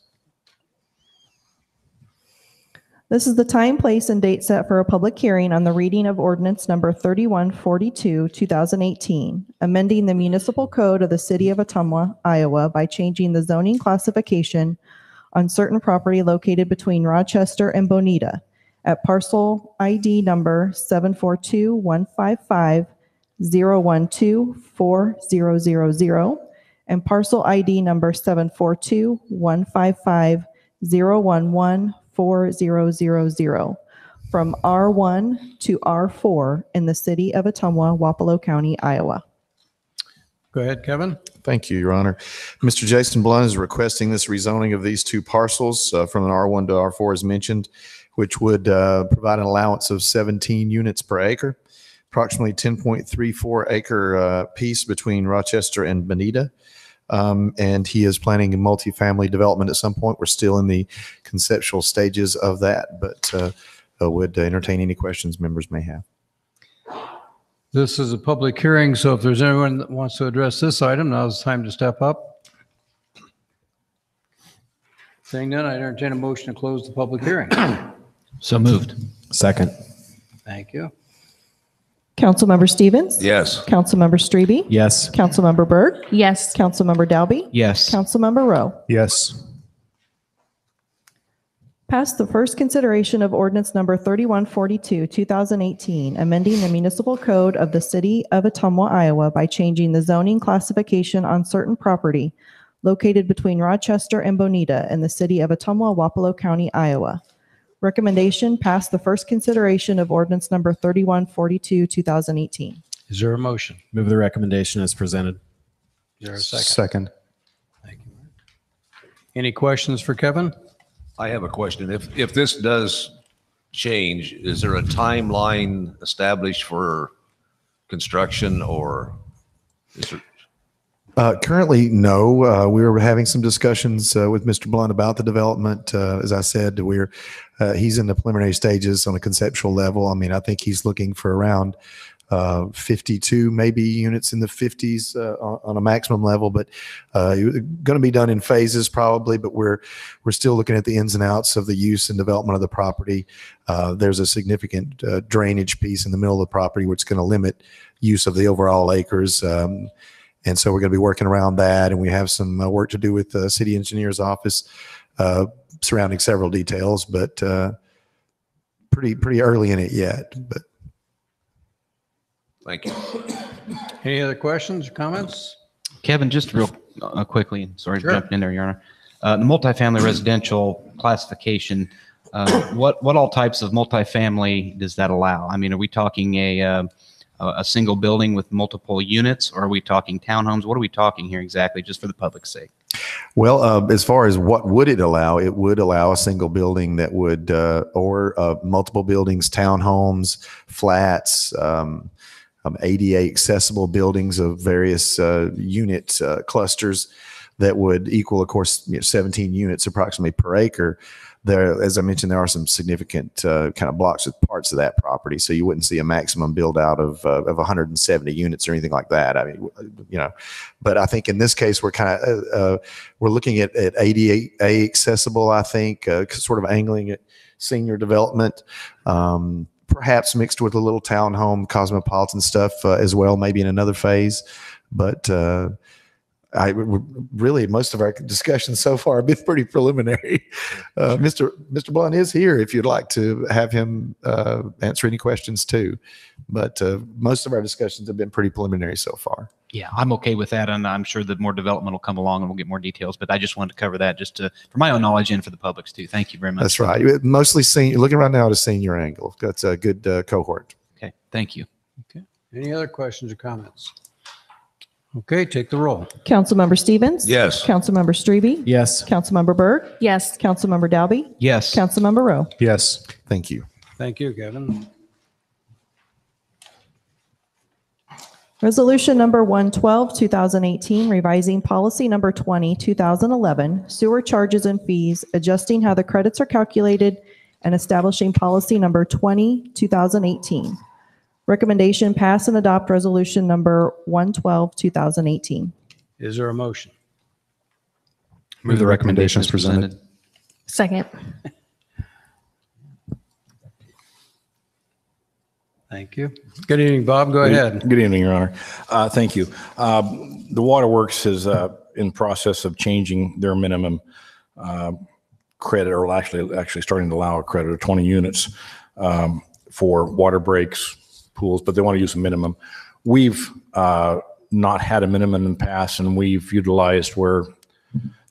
This is the time, place, and date set for a public hearing on the reading of ordinance number 3142, 2018, amending the municipal code of the city of Ottumwa, Iowa by changing the zoning classification on certain property located between Rochester and Bonita at parcel ID number 742-155-012-4000 and parcel ID number 742-155-011-4000, from R1 to R4 in the city of Ottumwa, Wapello County, Iowa. Go ahead, Kevin. Thank you, Your Honor. Mr. Jason Blunt is requesting this rezoning of these two parcels from an R1 to R4 as mentioned, which would provide an allowance of 17 units per acre, approximately 10.34 acre piece between Rochester and Bonita. And he is planning a multifamily development at some point. We're still in the conceptual stages of that, but would entertain any questions members may have. This is a public hearing, so if there's anyone that wants to address this item, now's the time to step up. Seeing none, I entertain a motion to close the public hearing. So moved. Second. Thank you. Councilmember Stevens? Yes. Councilmember Strebe? Yes. Councilmember Berg? Yes. Councilmember Dalby? Yes. Councilmember Rowe? Yes. Pass the first consideration of ordinance number 3142, 2018, amending the municipal code of the city of Ottumwa, Iowa by changing the zoning classification on certain property located between Rochester and Bonita in the city of Ottumwa, Wapello County, Iowa. Recommendation, pass the first consideration of ordinance number 3142, 2018. Is there a motion? Move the recommendation as presented. Is there a second? Second. Thank you. Any questions for Kevin? I have a question. If this does change, is there a timeline established for construction or is there? Currently, no. We were having some discussions with Mr. Blunt about the development. As I said, he's in the preliminary stages on a conceptual level. I mean, I think he's looking for around 52 maybe units in the 50s on a maximum level, but going to be done in phases probably, but we're still looking at the ins and outs of the use and development of the property. There's a significant drainage piece in the middle of the property which is going to limit use of the overall acres. And so we're going to be working around that, and we have some work to do with the city engineer's office surrounding several details, but pretty early in it yet. But thank you. Any other questions or comments? Kevin, just real quickly, sorry Sure. to jump in there, Your Honor. The multifamily residential classification, what all types of multifamily does that allow? I mean, are we talking a single building with multiple units, or are we talking townhomes? What are we talking here exactly, just for the public's sake? Well, as far as what would it would allow a single building that would, or multiple buildings, townhomes, flats, ADA accessible buildings of various unit clusters that would equal, of course, 17 units approximately per acre. There, as I mentioned, there are some significant kind of blocks with parts of that property, so you wouldn't see a maximum build out of 170 units or anything like that. I mean, but I think in this case we're kind of we're looking at ADA accessible. I think sort of angling at senior development. Perhaps mixed with a little townhome cosmopolitan stuff as well, maybe in another phase. But really, most of our discussions so far have been pretty preliminary. Mr. Blunt is here if you'd like to have him answer any questions too. But most of our discussions have been pretty preliminary so far. Yeah, I'm okay with that, and I'm sure that more development will come along and we'll get more details, but I just wanted to cover that just for my own knowledge and for the public's too. Thank you very much. That's right. Mostly senior, looking right now at a senior angle. That's a good cohort. Okay, thank you. Okay. Any other questions or comments? Okay, take the roll. Councilmember Stevens? Yes. Councilmember Strebe? Yes. Councilmember Berg? Yes. Councilmember Dalby? Yes. Councilmember Rowe? Yes. Thank you. Thank you, Kevin. Resolution number 112, 2018, revising policy number 20, 2011, sewer charges and fees, adjusting how the credits are calculated, and establishing policy number 20, 2018. Recommendation, pass and adopt resolution number 112, 2018. Is there a motion? Move the recommendation as presented. Second. Thank you. Good evening, Bob. Go ahead. Good evening, Your Honor. Thank you. The Waterworks is in process of changing their minimum credit, or actually starting to allow a credit of 20 units for water breaks, pools, but they want to use a minimum. We've not had a minimum in the past, and we've utilized where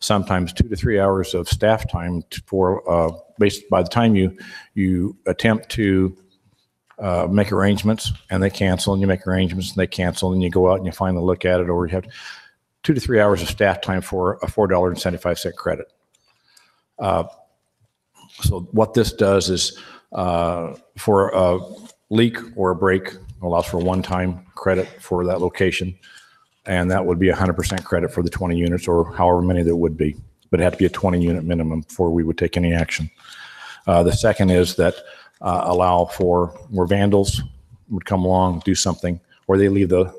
sometimes 2 to 3 hours of staff time for by the time you attempt to make arrangements and they cancel, and you make arrangements and they cancel, and you go out and you finally look at it, or you have 2 to 3 hours of staff time for a $4.75 credit. So what this does is for a leak or a break, allows for one-time credit for that location, and that would be 100% credit for the 20 units or however many there would be, but it had to be a 20-unit minimum before we would take any action. The second is that allow for where vandals would come along, do something, or they leave the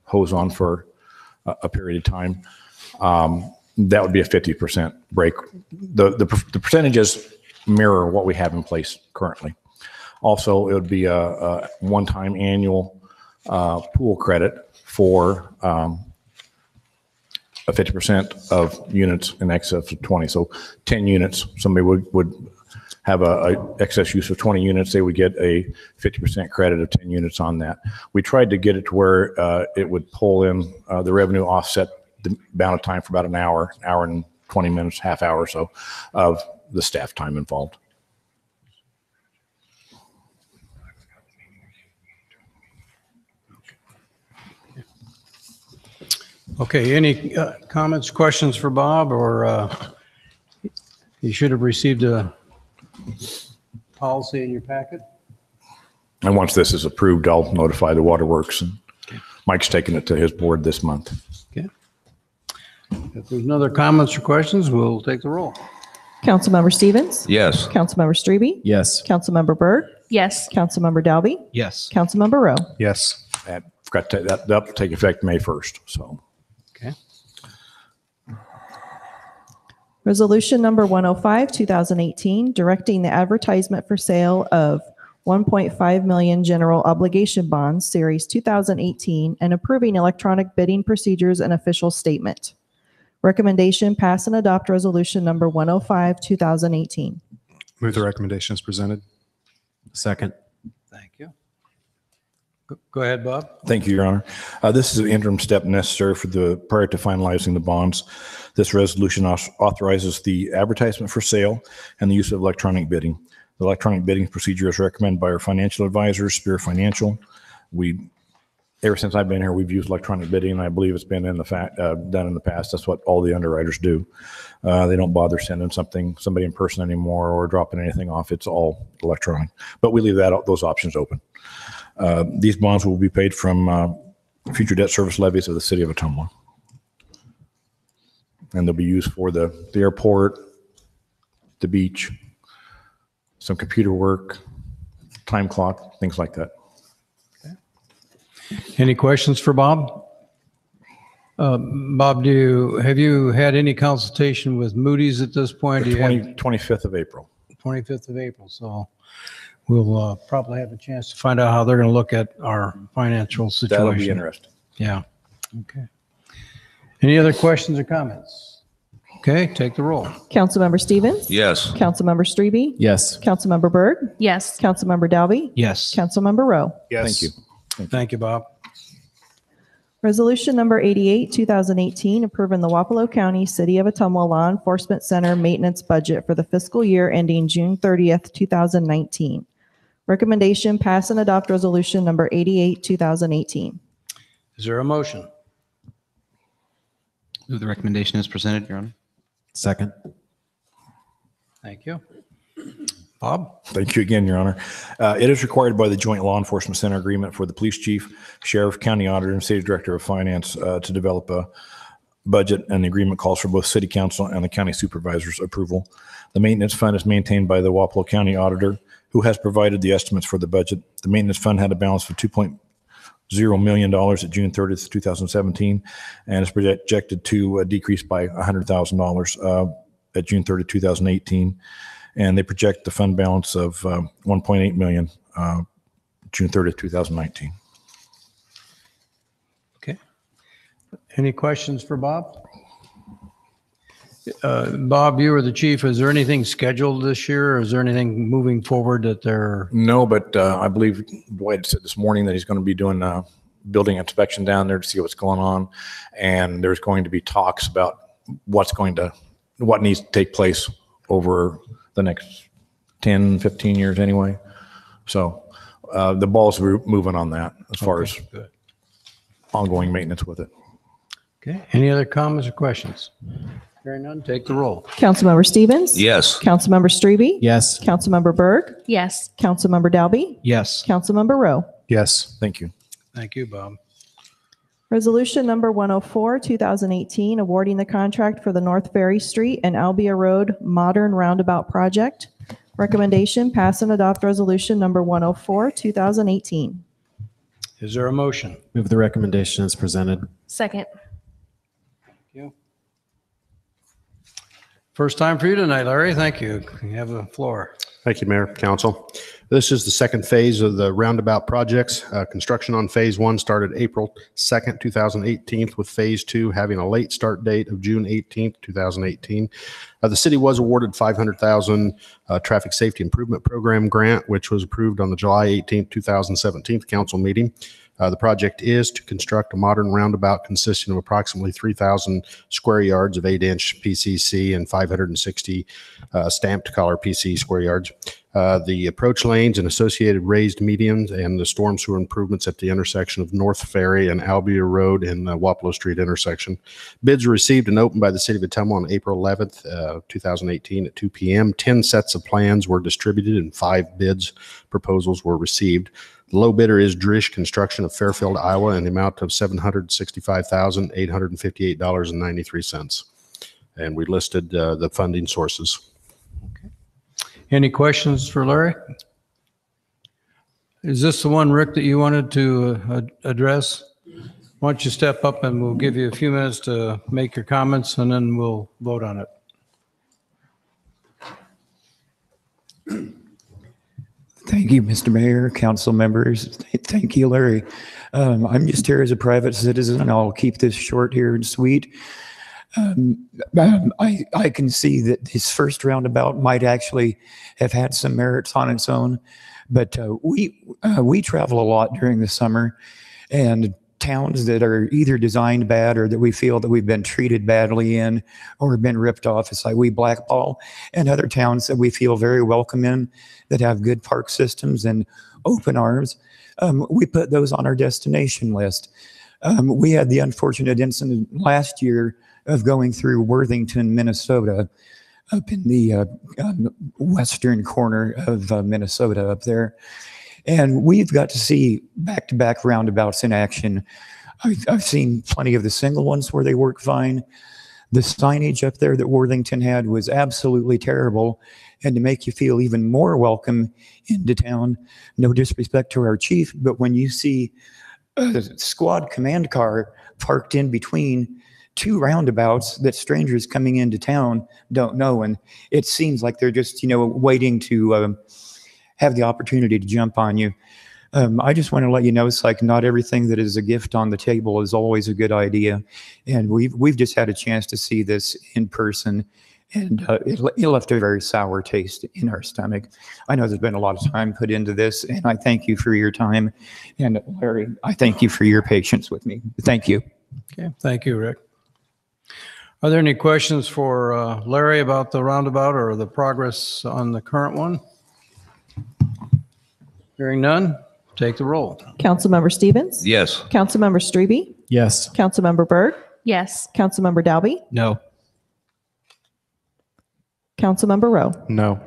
hose on for a period of time. That would be a 50% break. The percentages mirror what we have in place currently. Also, it would be a one-time annual pool credit for a 50% of units in excess of 20. So 10 units, somebody would have a excess use of 20 units, they would get a 50% credit of 10 units on that. We tried to get it to where it would pull in the revenue offset the amount of time for about an hour and 20 minutes, half hour or so of the staff time involved. Okay, any comments, questions for Bob, or you should have received a policy in your packet? And once this is approved, I'll notify the Waterworks, and Mike's taking it to his board this month. Okay. If there's no other comments or questions, we'll take the roll. Councilmember Stevens? Yes. Councilmember Strebe? Yes. Councilmember Byrd? Yes. Councilmember Dalby? Yes. Councilmember Rowe? Yes. That forgot to that will take effect May 1st. So. Okay. Resolution number 105, 2018, directing the advertisement for sale of 1.5 million general obligation bonds, Series 2018, and approving electronic bidding procedures and official statement. Recommendation, pass and adopt resolution number 105, 2018. Move the recommendation as presented. Second. Thank you. Go ahead, Bob. Thank you, Your Honor. This is an interim step necessary prior to finalizing the bonds. This resolution authorizes the advertisement for sale and the use of electronic bidding. The electronic bidding procedure is recommended by our financial advisors, Spear Financial. Ever since I've been here, we've used electronic bidding, and I believe it's been done in the past. That's what all the underwriters do. They don't bother sending somebody in person anymore or dropping anything off. It's all electronic. But we leave those options open. These bonds will be paid from future debt service levies of the city of Ottumwa. And they'll be used for the airport, the beach, some computer work, time clock, things like that. Any questions for Bob? Bob, have you had any consultation with Moody's at this point? The 25th of April. 25th of April. So we'll probably have a chance to find out how they're going to look at our financial situation. That'll be interesting. Yeah. Okay. Any other questions or comments? Okay, take the roll. Councilmember Stevens? Yes. Councilmember Strebe? Yes. Councilmember Byrd? Yes. Councilmember Dalby? Yes. Councilmember Rowe? Yes. Thank you. Thank you, Bob. Resolution number 88, 2018, approving the Wapello County City of Ottumwa Law Enforcement Center maintenance budget for the fiscal year ending June 30th, 2019. Recommendation, pass and adopt resolution number 88, 2018. Is there a motion? Move the recommendation as presented, Your Honor. Second. Thank you. Bob? Thank you again, Your Honor. It is required by the Joint Law Enforcement Center Agreement for the police chief, sheriff, county auditor, and city director of finance to develop a budget, and the agreement calls for both city council and the county supervisor's approval. The maintenance fund is maintained by the Wapello County auditor, who has provided the estimates for the budget. The maintenance fund had a balance of $2.0 million at June 30th, 2017, and is projected to decrease by $100,000 at June 30, 2018. And they project the fund balance of $1.8 million June 30th, 2019. Okay. Any questions for Bob? Bob, you were the chief. Is there anything scheduled this year, or is there anything moving forward that they're... No, but I believe Dwight said this morning that he's going to be doing a building inspection down there to see what's going on. And there's going to be talks about what needs to take place over the next 10, 15 years anyway. So the ball's moving on that as far as Good. ongoing maintenance with it. Okay. Any other comments or questions? Hearing none, take the roll. Councilmember Stevens? Yes. Councilmember Strebe? Yes. Councilmember Berg? Yes. Councilmember Dalby? Yes. Councilmember Rowe? Yes. Thank you. Thank you, Bob. Resolution number 104, 2018, awarding the contract for the North Ferry Street and Albia Road Modern Roundabout Project. Recommendation, pass and adopt resolution number 104, 2018. Is there a motion? Move the recommendation as presented. Second. First time for you tonight, Larry. Thank you. You have the floor. Thank you, Mayor, Council. This is the second phase of the roundabout projects. Construction on Phase 1 started April 2nd, 2018, with Phase 2 having a late start date of June 18th, 2018. The city was awarded $500,000 Traffic Safety Improvement Program grant, which was approved on the July 18th, 2017 council meeting. The project is to construct a modern roundabout consisting of approximately 3,000 square yards of 8-inch PCC and 560 stamped collar PC square yards. The approach lanes and associated raised medians and the storm sewer improvements at the intersection of North Ferry and Albia Road and the Wapello Street intersection. Bids were received and opened by the City of Ottumwa on April 11th, 2018 at 2 p.m. 10 sets of plans were distributed and 5 bids proposals were received. The low bidder is Drish Construction of Fairfield, Iowa, in the amount of $765,858.93. And we listed the funding sources. Any questions for Larry? Is this the one, Rick, that you wanted to address? Why don't you step up and we'll give you a few minutes to make your comments and then we'll vote on it. Thank you, Mr. Mayor, council members. Thank you, Larry. I'm just here as a private citizen, and I'll keep this short here and sweet. I can see that this first roundabout might actually have had some merits on its own, but we travel a lot during the summer, and towns that are either designed bad or that we feel that we've been treated badly in or been ripped off, it's like we blackball, and other towns that we feel very welcome in that have good park systems and open arms, we put those on our destination list. We had the unfortunate incident last year of going through Worthington, Minnesota, up in the western corner of Minnesota up there. And we've got to see back-to-back roundabouts in action. I've seen plenty of the single ones where they work fine. The signage up there that Worthington had was absolutely terrible. And to make you feel even more welcome into town, no disrespect to our chief, but when you see a squad command car parked in between 2 roundabouts that strangers coming into town don't know, and it seems like they're just, waiting to have the opportunity to jump on you. I just want to let you know, it's like not everything that is a gift on the table is always a good idea. And we've just had a chance to see this in person, and it left a very sour taste in our stomach. I know there's been a lot of time put into this, and I thank you for your time. And Larry, I thank you for your patience with me. Thank you. Okay, thank you, Rick. Are there any questions for Larry about the roundabout or the progress on the current one? Hearing none, take the roll. Councilmember Stevens? Yes. Councilmember Strebe? Yes. Councilmember Berg? Yes. Councilmember Dalby? No. Councilmember Rowe? No.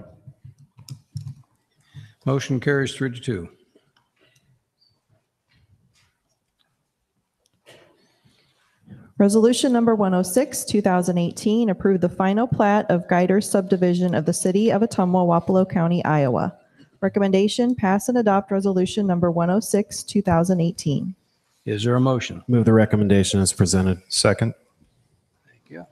Motion carries 3-2. Resolution number 106, 2018, approved the final plat of Guider subdivision of the City of Ottumwa, Wapello County, Iowa. Recommendation, pass and adopt resolution number 106, 2018. Is there a motion? Move the recommendation as presented. Second. Thank you.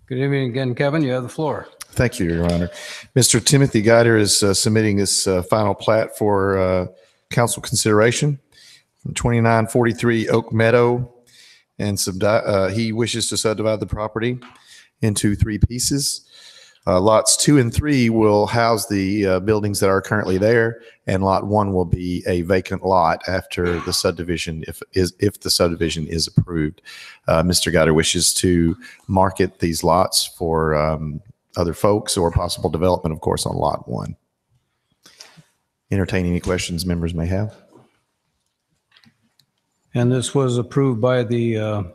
Good evening again, Kevin. You have the floor. Thank you, Your Honor. Mr. Timothy Guider is submitting this final plat for council consideration from 2943 Oak Meadow, and he wishes to subdivide the property into 3 pieces. Lots 2 and 3 will house the buildings that are currently there, and lot 1 will be a vacant lot after the subdivision, if the subdivision is approved. Mr. Guider wishes to market these lots for other folks or possible development, of course, on Lot 1. Entertain any questions members may have. And this was approved by the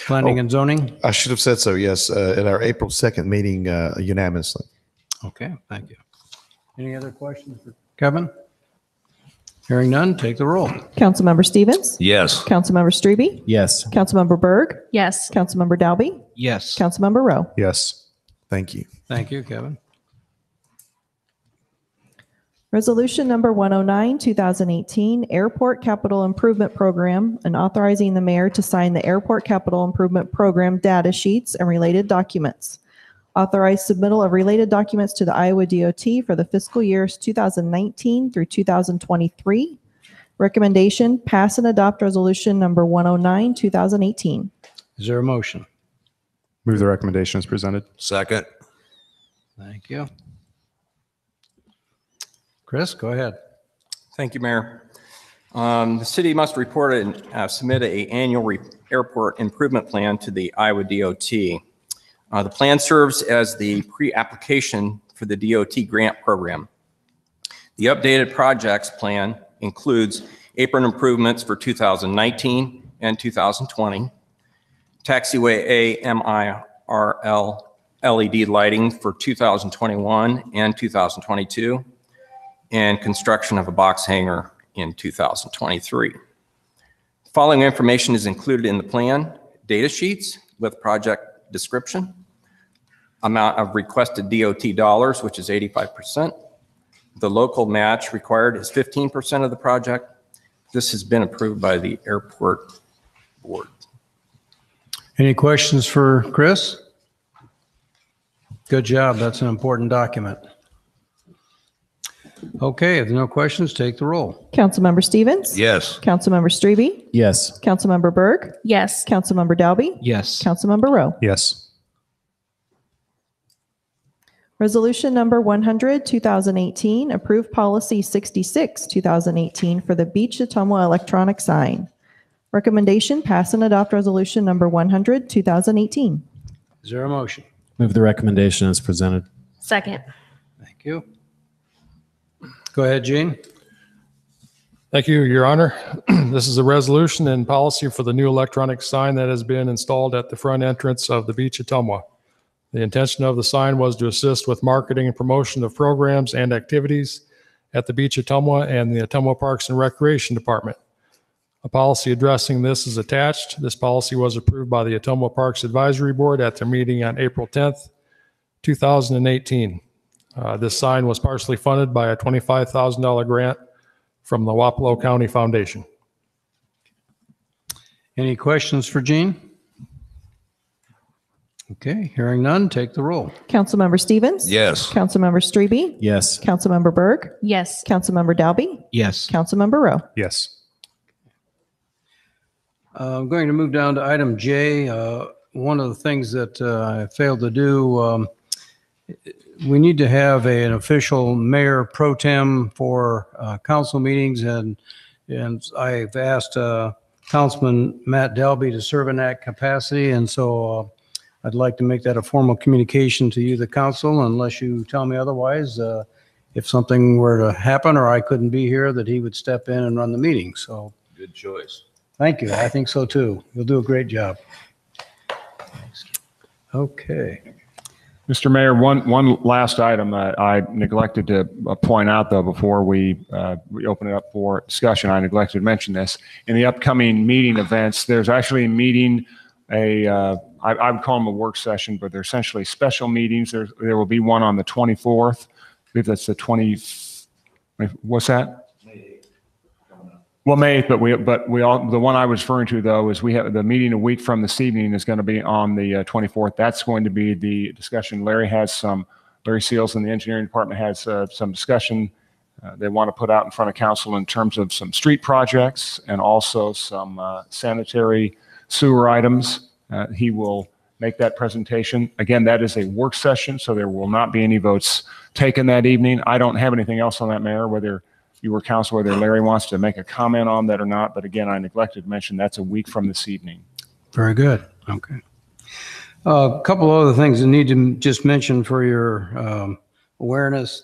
Planning and Zoning? I should have said so, yes, at our April 2nd meeting unanimously. Okay, thank you. Any other questions for Kevin? Hearing none, take the roll. Councilmember Stevens? Yes. Councilmember Strebe? Yes. Councilmember Berg? Yes. Councilmember Dalby? Yes. Councilmember Rowe? Yes. Thank you. Thank you, Kevin. Resolution number 109, 2018, Airport Capital Improvement Program, and authorizing the mayor to sign the Airport Capital Improvement Program data sheets and related documents. Authorize submittal of related documents to the Iowa DOT for the fiscal years 2019 through 2023. Recommendation, pass and adopt resolution number 109, 2018. Is there a motion? Move the recommendation as presented. Second. Thank you. Chris, go ahead. Thank you, Mayor. The city must report and submit an annual airport improvement plan to the Iowa DOT. The plan serves as the pre-application for the DOT grant program. The updated projects plan includes apron improvements for 2019 and 2020, taxiway AMIRL LED lighting for 2021 and 2022, and construction of a box hangar in 2023. Following information is included in the plan: data sheets with project description, amount of requested DOT dollars, which is 85%. The local match required is 15% of the project. This has been approved by the airport board. Any questions for Chris? Good job. That's an important document. Okay, if there are no questions, take the roll. Councilmember Stevens? Yes. Councilmember Strebe? Yes. Councilmember Berg? Yes. Councilmember Dalby? Yes. Councilmember Rowe? Yes. Resolution number 100, 2018, approve policy 66, 2018 for the Beach Ottumwa electronic sign. Recommendation, pass and adopt resolution number 100, 2018. Is there a motion? Move the recommendation as presented. Second. Thank you. Go ahead, Gene. Thank you, Your Honor. This is a resolution and policy for the new electronic sign that has been installed at the front entrance of the Beach Ottumwa. The intention of the sign was to assist with marketing and promotion of programs and activities at the Beach Ottumwa and the Ottumwa Parks and Recreation Department. A policy addressing this is attached. This policy was approved by the Ottumwa Parks Advisory Board at their meeting on April 10th, 2018. This sign was partially funded by a $25,000 grant from the Wapello County Foundation. Any questions for Gene? Okay, hearing none, take the roll. Councilmember Stevens? Yes. Councilmember Strebe? Yes. Councilmember Berg? Yes. Councilmember Dalby? Yes. Councilmember Rowe? Yes. I'm going to move down to item J. One of the things that I failed to do, we need to have an official mayor pro tem for council meetings, and I've asked Councilman Matt Dalby to serve in that capacity, and so I'd like to make that a formal communication to you, the council, unless you tell me otherwise. If something were to happen or I couldn't be here, that he would step in and run the meeting. So Good choice. thank you. I think so too. You'll do a great job. Okay. Mr. Mayor, one last item I neglected to point out, though, before we open it up for discussion. I neglected to mention this. In the upcoming meeting events, there's actually a meeting, I would call them a work session, but they're essentially special meetings. There will be one on the 24th. I believe that's the 20th. What's that? Well, May 8th, but we all, the one I was referring to, though, is we have the meeting a week from this evening is going to be on the 24th. That's going to be the discussion. Larry Seals in the engineering department has some discussion they want to put out in front of council in terms of some street projects and also some sanitary sewer items. He will make that presentation. Again, that is a work session, so there will not be any votes taken that evening. I don't have anything else on that, Mayor, whether you or council, whether Larry wants to make a comment on that or not. But again, I neglected to mention that's a week from this evening. Very good. Okay. A couple other things I need to just mention for your awareness.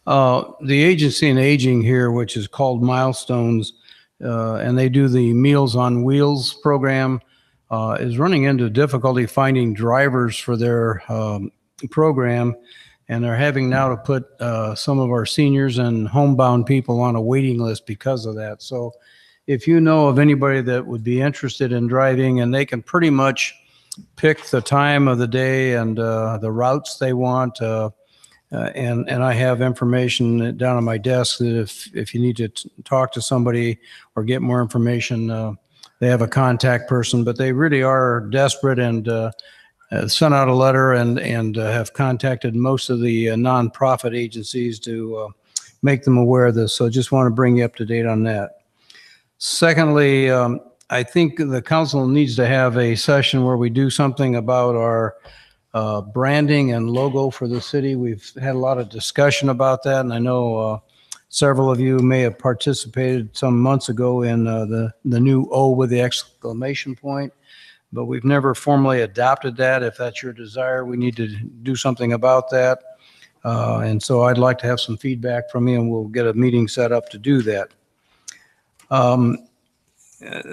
The Agency on Aging here, which is called Milestones, and they do the Meals on Wheels program, is running into difficulty finding drivers for their program, and they're having now to put some of our seniors and homebound people on a waiting list because of that. So if you know of anybody that would be interested in driving, and they can pretty much pick the time of the day and the routes they want, and I have information down on my desk that if you need to talk to somebody or get more information, they have a contact person, but they really are desperate and sent out a letter and have contacted most of the nonprofit agencies to make them aware of this. So just want to bring you up to date on that. Secondly, I think the council needs to have a session where we do something about our branding and logo for the city. We've had a lot of discussion about that, and I know several of you may have participated some months ago in the new O with the exclamation point, but we've never formally adopted that. If that's your desire, we need to do something about that. And so I'd like to have some feedback from you, and we'll get a meeting set up to do that.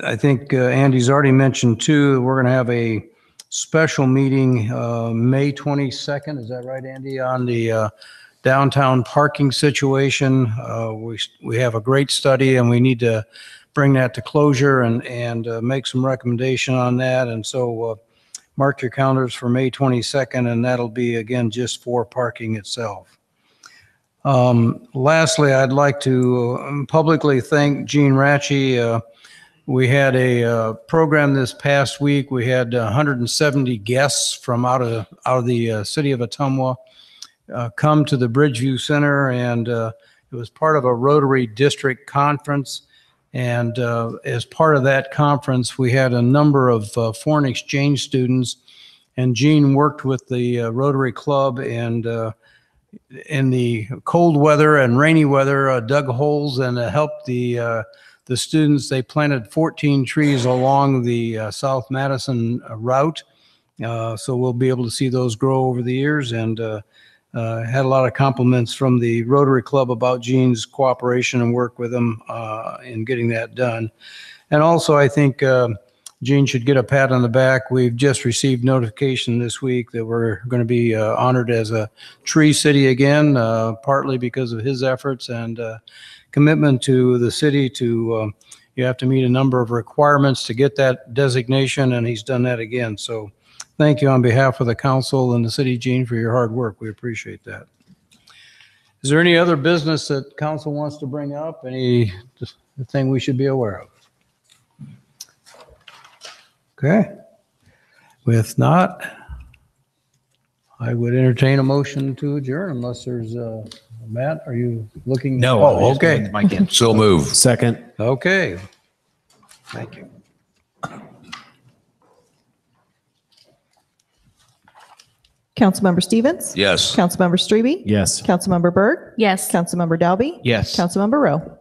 I think Andy's already mentioned too, we're going to have a special meeting May 22nd. Is that right, Andy? On the downtown parking situation. We have a great study, and we need to bring that to closure and make some recommendation on that. And so mark your calendars for May 22nd, and that'll be, again, just for parking itself. Lastly, I'd like to publicly thank Gene Ratchey. We had a program this past week. We had 170 guests from out of the city of Ottumwa come to the Bridgeview Center, and it was part of a Rotary District conference. And as part of that conference, we had a number of foreign exchange students, and Gene worked with the Rotary Club, and in the cold weather and rainy weather, dug holes and helped the students. They planted 14 trees along the South Madison route. So we'll be able to see those grow over the years, and had a lot of compliments from the Rotary Club about Gene's cooperation and work with them in getting that done. And also, I think Gene should get a pat on the back. We've just received notification this week that we're going to be honored as a tree city again, partly because of his efforts and commitment to the city to, you have to meet a number of requirements to get that designation, and he's done that again. So thank you on behalf of the council and the city, Gene, for your hard work. We appreciate that. Is there any other business that council wants to bring up? Anything we should be aware of? Okay. If not, I would entertain a motion to adjourn unless there's Matt, are you looking? No. Oh, okay. So move. Second. Okay. Thank you. Councilmember Stevens? Yes. Councilmember Strebe? Yes. Councilmember Berg? Yes. Councilmember Dalby? Yes. Councilmember Rowe?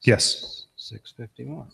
Yes. 6:51.